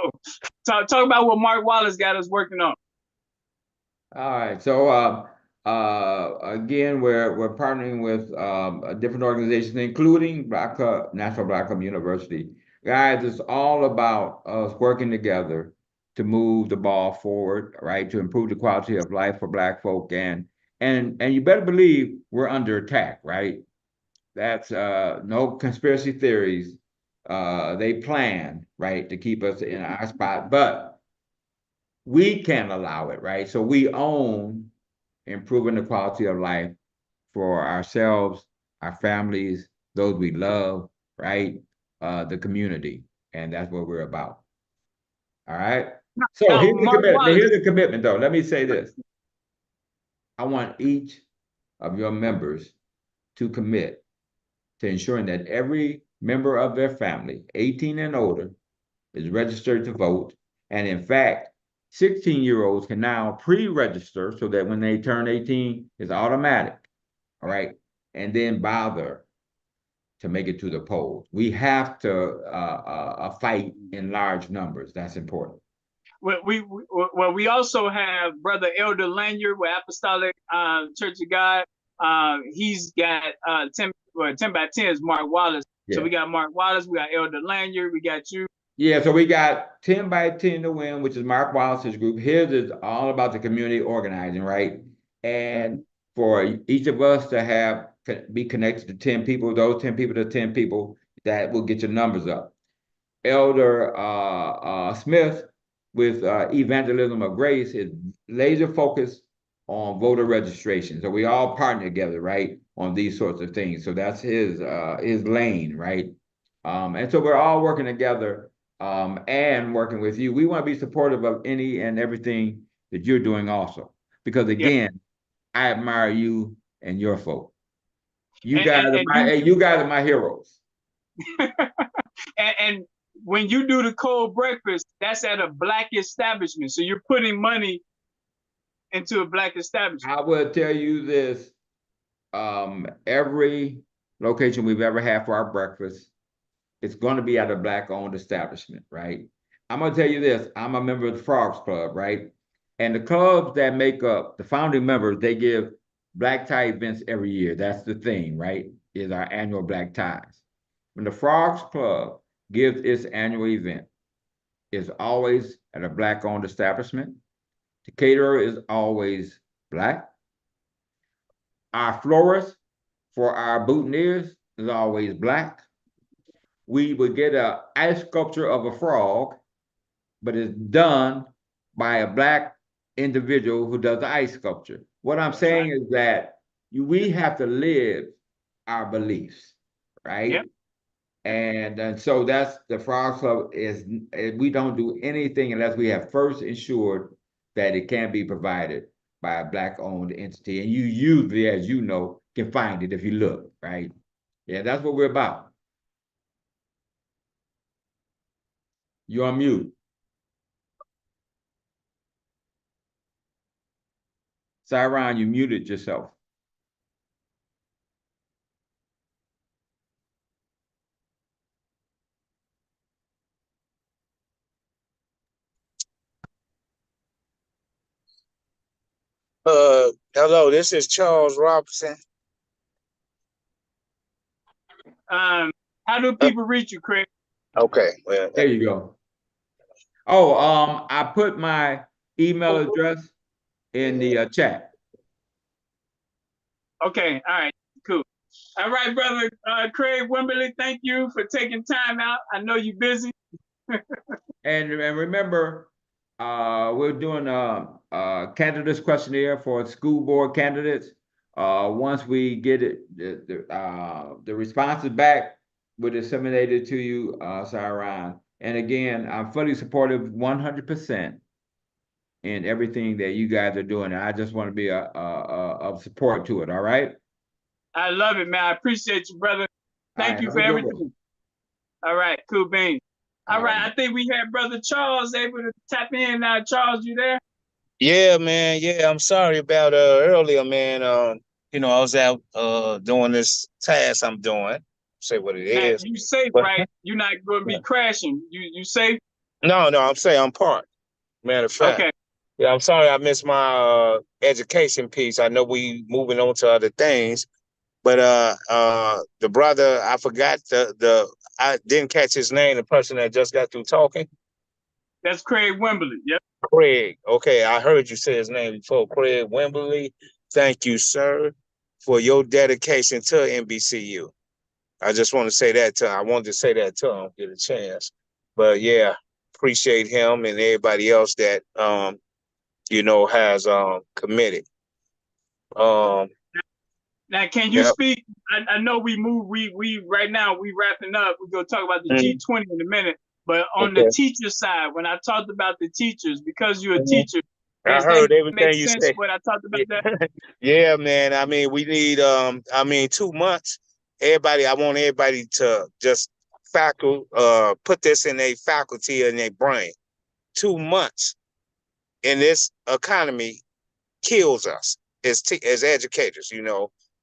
talk about what Mark Wallace got us working on. All right. So again, we're partnering with different organizations, including National Black Club University. Guys, it's all about us working together to move the ball forward, right? To improve the quality of life for Black folk, and you better believe we're under attack, right? That's no conspiracy theories. They plan, right, to keep us in our spot, but we can't allow it, right? So we own improving the quality of life for ourselves, our families, those we love, right? The community. And that's what we're about. All right. So Now, here's the Mark commitment. Wallace. Here's the commitment, though. Let me say this. I want each of your members to commit to ensuring that every member of their family, 18 and older, is registered to vote. And in fact, 16-year-olds can now pre-register so that when they turn 18, it's automatic. All right. And then bother to make it to the polls. We have to fight in large numbers. That's important. We also have Brother Elder Lanyard with Apostolic Church of God. He's got 10 by 10 is Mark Wallace. Yeah. So we got Mark Wallace, we got Elder Lanyard, we got you. Yeah, so we got 10 by 10 to win, which is Mark Wallace's group. His is all about the community organizing, right? And for each of us to be connected to 10 people, those 10 people to 10 people, that will get your numbers up. Elder Smith with Evangelism of Grace is laser focused on voter registration. So we all partner together, right, on these sorts of things. So that's his lane, right? And so we're all working together and working with you. We want to be supportive of any and everything that you're doing also. Because again, I admire you and your folk. You guys are my heroes. and when you do the cold breakfast, that's at a Black establishment. So you're putting money into a Black establishment. I will tell you this. Every location we've ever had for our breakfast, it's going to be at a Black-owned establishment, right? I'm going to tell you this. I'm a member of the Frogs Club, right? And the clubs that make up the founding members, they give Black tie events every year. That's the thing, right? Is our annual Black ties. When the Frogs Club gives its annual event, it's always at a Black-owned establishment. The caterer is always Black. Our florist for our boutonnieres is always Black. We would get an ice sculpture of a frog, but it's done by a Black individual who does the ice sculpture. What I'm saying is that we have to live our beliefs, right? Yep. And so that's the Frog Club we don't do anything unless we have first ensured that it can be provided by a Black-owned entity. And you usually, as you know, can find it if you look, right? Yeah, that's what we're about. You're on mute. Cyron, you muted yourself. Hello, this is Charles Robinson. How do people reach you, Craig? Okay, well, there you go. Oh, I put my email address in the chat. Okay, all right, cool. All right, brother Craig Wimberly, thank you for taking time out. I know you're busy. and remember, we're doing a candidates questionnaire for school board candidates. Once we get it, the responses back, we'll disseminate it to you, Cyron. And again, I'm fully supportive 100% in everything that you guys are doing. And I just want to be of support to it. All right. I love it, man. I appreciate you, brother. Thank you for everything. All right, cool beans. All right, I think we had Brother Charles able to tap in. Charles, you there? Yeah, man. Yeah, I'm sorry about earlier, man. I was out doing this task I'm doing. Say what it Now is. you safe, But right? You're not going to be crashing. You safe? no, I'm saying I'm parked. Matter of fact. Okay. Yeah, I'm sorry I missed my education piece. I know we moving on to other things, but the brother, I forgot I didn't catch his name, the person that just got through talking. That's Craig Wembley. Yep. Craig. Okay, I heard you say his name before. Craig Wembley. Thank you, sir, for your dedication to NBCU. I just want to say that to him. I wanted to say that to him, get a chance. But yeah, appreciate him and everybody else that has committed. Now, can you Yep. speak? I know we move. We right now we wrapping up. We're gonna talk about the G20 in a minute. But on the teacher side, when I talked about the teachers, because you're a teacher, I does that heard make everything you sense? said. What I talked about that? Yeah, man. I mean, we need 2 months. I want everybody to just put this in their faculty and their brain. 2 months in this economy kills us as educators,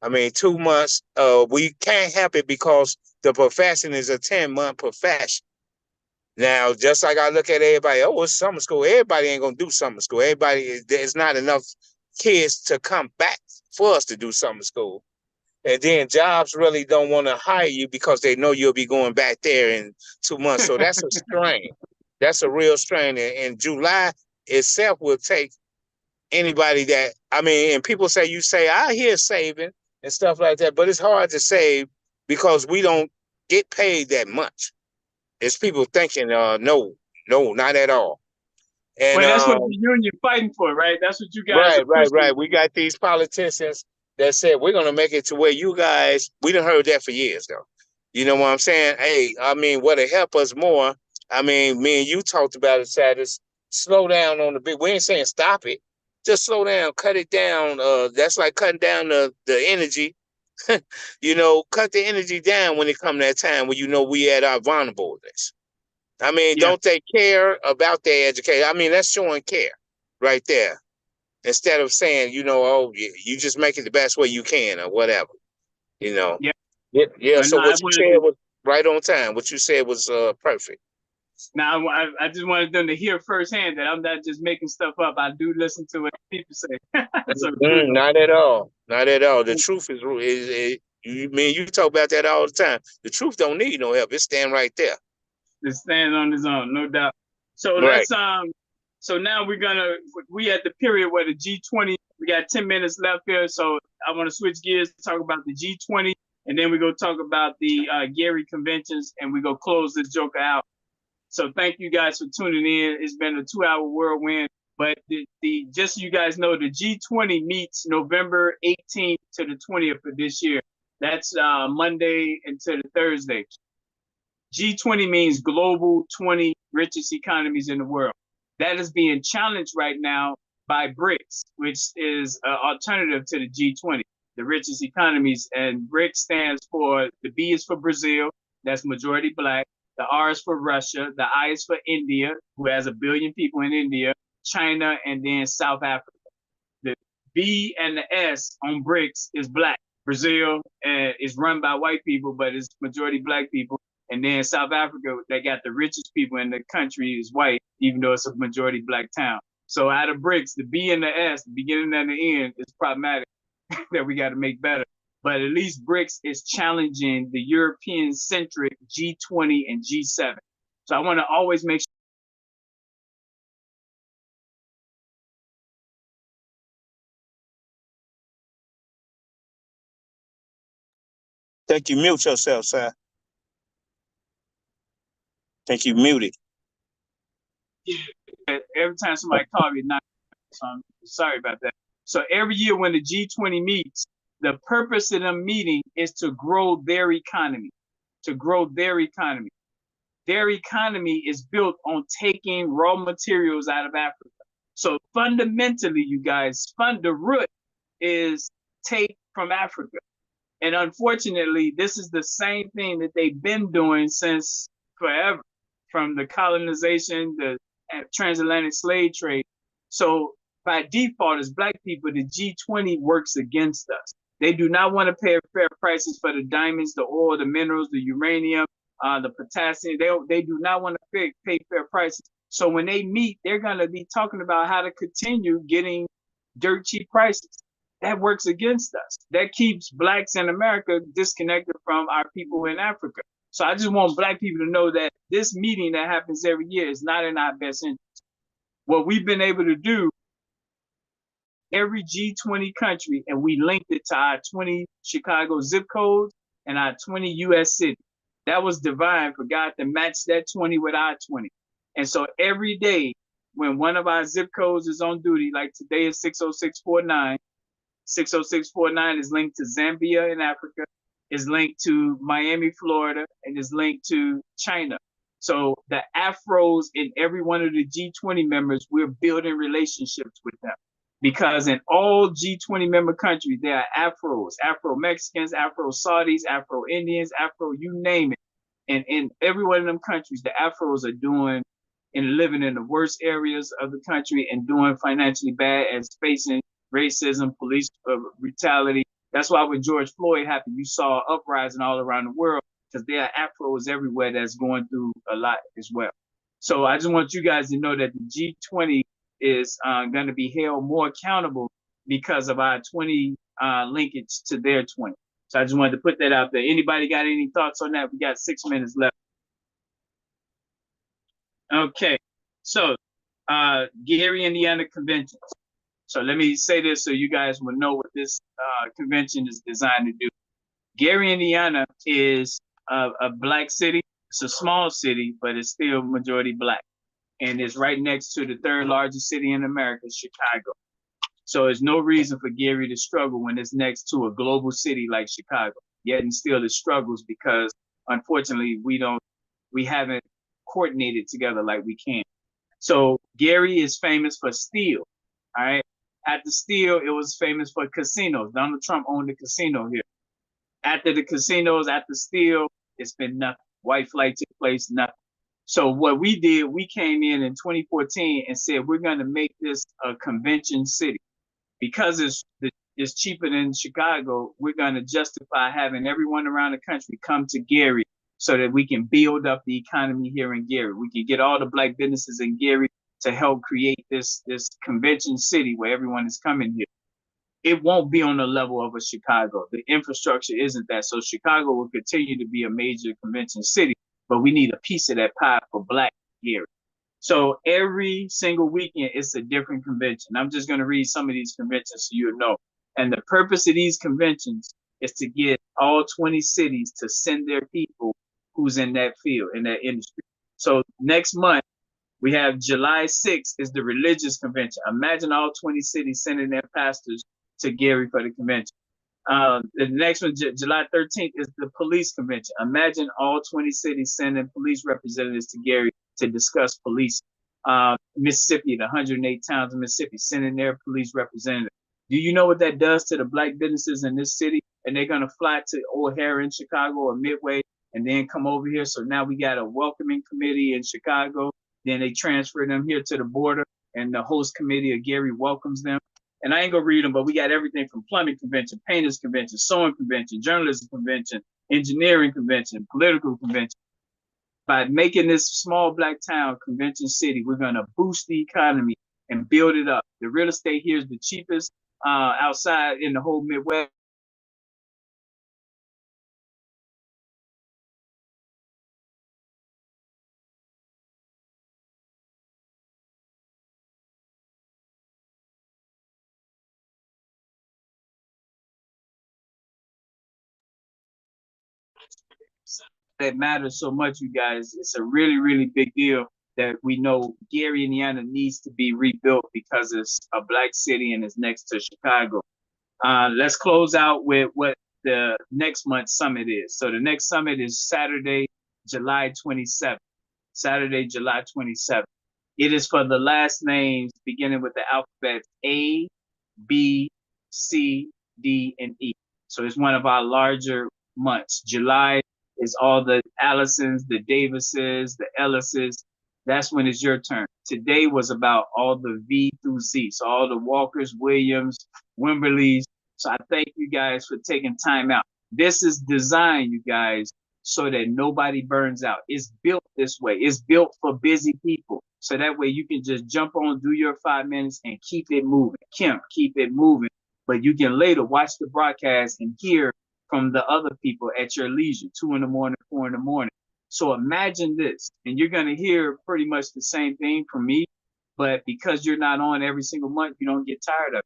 I mean, 2 months, we can't help it because the profession is a 10-month profession. Now, just like I look at everybody, oh, it's summer school. Everybody ain't gonna do summer school. There's not enough kids to come back for us to do summer school. And then jobs really don't want to hire you because they know you'll be going back there in 2 months. So that's a strain. That's a real strain. And July itself will take anybody and people say, I hear saving and stuff like that, but it's hard to save because we don't get paid that much. It's people thinking, no, not at all. And Well, that's what the union fighting for, right? That's what you guys are pushing. right. We got these politicians that said we're gonna make it to where you guys. We done heard that for years, though. You know what I'm saying? Hey, I mean, what'll help us more? I mean, me and you talked about it, Saturday. Slow down on the big. We ain't saying stop it. Just slow down, cut it down. That's like cutting down the energy. Cut the energy down when it come that time when we at our vulnerableness. I mean, don't they care about their education? I mean, that's showing care right there. Instead of saying, oh, you just make it the best way you can or whatever, Yeah. Yeah. But So no, what you said was right on time. What you said was perfect. Now, I just wanted them to hear firsthand that I'm not just making stuff up. I do listen to what people say. So Not at all. Not at all. The truth is you talk about that all the time. The truth don't need no help. It stand right there. It stands on its own, no doubt. So Right. so now we at the period where the G20, we got 10 minutes left here. So I want to switch gears to talk about the G20, and then we go talk about the Gary conventions, and we go close this joker out. So thank you guys for tuning in. It's been a 2-hour whirlwind, but just so you guys know, the G20 meets November 18th to the 20th of this year. That's Monday until the Thursday. G20 means global 20 richest economies in the world. That is being challenged right now by BRICS, which is an alternative to the G20, the richest economies. And BRICS stands for, the B is for Brazil, that's majority Black. The R is for Russia. The I is for India, who has 1 billion people in India, China, and then South Africa. The B and the S on BRICS is Black. Brazil is run by white people, but it's majority Black people. And then South Africa, they got the richest people in the country is white, even though it's a majority Black town. So out of BRICS, the B and the S, the beginning and the end, is problematic that we got to make better. But at least BRICS is challenging the European-centric G20 and G7. So I want to always make sure. Think you mute yourself, sir. Think you muted. Yeah, every time somebody calls me, so I'm sorry about that. So every year when the G20 meets, the purpose of them meeting is to grow their economy, Their economy is built on taking raw materials out of Africa. So fundamentally, you guys, the root is take from Africa. And unfortunately, this is the same thing that they've been doing since forever, from the colonization, the transatlantic slave trade. So by default, as Black people, the G20 works against us. They do not want to pay fair prices for the diamonds, the oil, the minerals, the uranium, the potassium. They do not want to pay fair prices. So when they meet, they're going to be talking about how to continue getting dirt cheap prices. That works against us. That keeps blacks in America disconnected from our people in Africa. So I just want black people to know that this meeting that happens every year is not in our best interest. What we've been able to do, every G20 country, and we linked it to our 20 Chicago zip codes and our 20 US cities. That was divine for God to match that 20 with our 20. And so every day when one of our zip codes is on duty, like today is 60649, 60649 is linked to Zambia in Africa, is linked to Miami, Florida, and is linked to China. So the Afros in every one of the G20 members, we're building relationships with them. Because in all G20 member countries, there are Afros, Afro-Mexicans, Afro-Saudis, Afro-Indians, Afro, you name it. And in every one of them countries, the Afros are doing and living in the worst areas of the country and doing financially bad and facing racism, police brutality. That's why when George Floyd happened, you saw uprising all around the world because there are Afros everywhere that's going through a lot as well. So I just want you guys to know that the G20 is going to be held more accountable because of our 20 linkage to their 20. So I just wanted to put that out there. Anybody got any thoughts on that? We got 6 minutes left. Okay, so Gary, Indiana conventions. So let me say this so you guys will know what this convention is designed to do. Gary, Indiana is a black city. It's a small city, but it's still majority black. And it's right next to the third largest city in America, Chicago. So there's no reason for Gary to struggle when it's next to a global city like Chicago. Yet and still it struggles because unfortunately we haven't coordinated together like we can. So Gary is famous for steel. All right. At the steel, it was famous for casinos. Donald Trump owned a casino here. After the casinos, at the steel, it's been nothing. White flight took place, nothing. So what we did, we came in 2014 and said, we're going to make this a convention city. Because it's cheaper than Chicago, we're going to justify having everyone around the country come to Gary so that we can build up the economy here in Gary. We can get all the black businesses in Gary to help create this convention city where everyone is coming here. It won't be on the level of a Chicago. The infrastructure isn't that. So Chicago will continue to be a major convention city, but we need a piece of that pie for black Gary. So every single weekend, it's a different convention. I'm just going to read some of these conventions so you know. And the purpose of these conventions is to get all 20 cities to send their people who's in that field, in that industry. So next month, we have July 6th is the religious convention. Imagine all 20 cities sending their pastors to Gary for the convention. The next one, July 13th, is the police convention. Imagine all 20 cities sending police representatives to Gary to discuss police. Mississippi, the 108 towns of Mississippi, sending their police representatives. Do you know what that does to the black businesses in this city? And they're going to fly to O'Hare in Chicago or Midway and then come over here. So now we got a welcoming committee in Chicago. Then they transfer them here to the border, and the host committee of Gary welcomes them. And I ain't gonna read them, but we got everything from plumbing convention, painters convention, sewing convention, journalism convention, engineering convention, political convention. By making this small black town convention city, we're gonna boost the economy and build it up. The real estate here is the cheapest outside in the whole Midwest. That matters so much, you guys. It's a really, really big deal that we know Gary, Indiana needs to be rebuilt because it's a black city and it's next to Chicago. Let's close out with what the next month's summit is. So the next summit is Saturday, July 27th. Saturday, July 27th. It is for the last names beginning with the alphabet A, B, C, D, and E. So it's one of our larger months. July is all the Allisons, the Davises, the Ellises. That's when it's your turn. Today was about all the V through Z. So all the Walkers, Williams, Wimberleys, So I thank you guys for taking time out. This is designed, you guys, so that nobody burns out. It's built this way. It's built for busy people. So that way you can just jump on, do your 5 minutes and keep it moving. Kim, keep it moving. But you can later watch the broadcast and hear from the other people at your leisure, 2 in the morning, 4 in the morning. So imagine this, and you're going to hear pretty much the same thing from me, but because you're not on every single month, you don't get tired of it.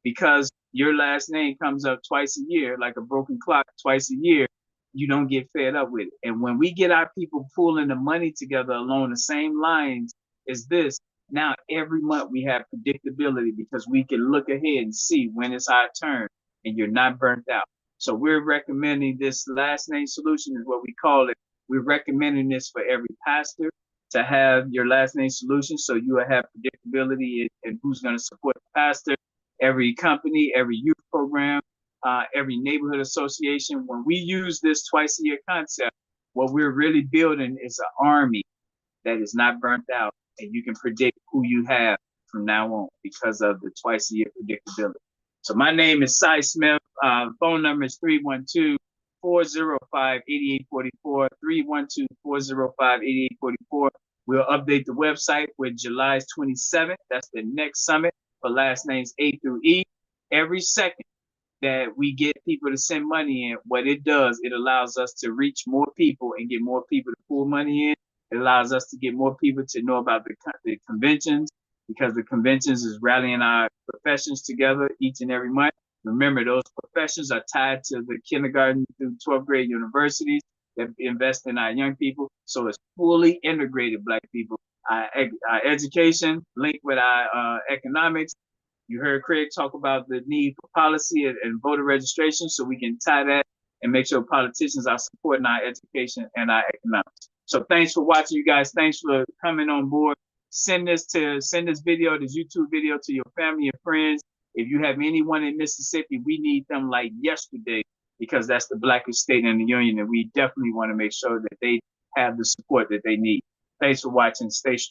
Because your last name comes up twice a year, like a broken clock twice a year, you don't get fed up with it. And when we get our people pulling the money together along the same lines as this, now every month we have predictability because we can look ahead and see when it's our turn and you're not burnt out. So we're recommending this last name solution is what we call it. We're recommending this for every pastor to have your last name solution so you will have predictability in who's going to support the pastor, every company, every youth program, every neighborhood association. When we use this twice a year concept, what we're really building is an army that is not burnt out, and you can predict who you have from now on because of the twice a year predictability. So my name is Cy Smith. Phone number is 312-405-8844, 312-405-8844. We'll update the website with July 27th. That's the next summit for last names A through E. Every second that we get people to send money in, what it does, it allows us to reach more people and get more people to pull money in. It allows us to get more people to know about the conventions, because the conventions is rallying our professions together each and every month. Remember, those professions are tied to the kindergarten through 12th grade universities that invest in our young people. So it's fully integrated, Black people. Our education linked with our economics. You heard Craig talk about the need for policy and voter registration, so we can tie that and make sure politicians are supporting our education and our economics. So thanks for watching, you guys. Thanks for coming on board. Send this video, this YouTube video, to your family and friends. If you have anyone in Mississippi, we need them like yesterday, because that's the blackest state in the union, and we definitely want to make sure that they have the support that they need. Thanks for watching. Stay strong.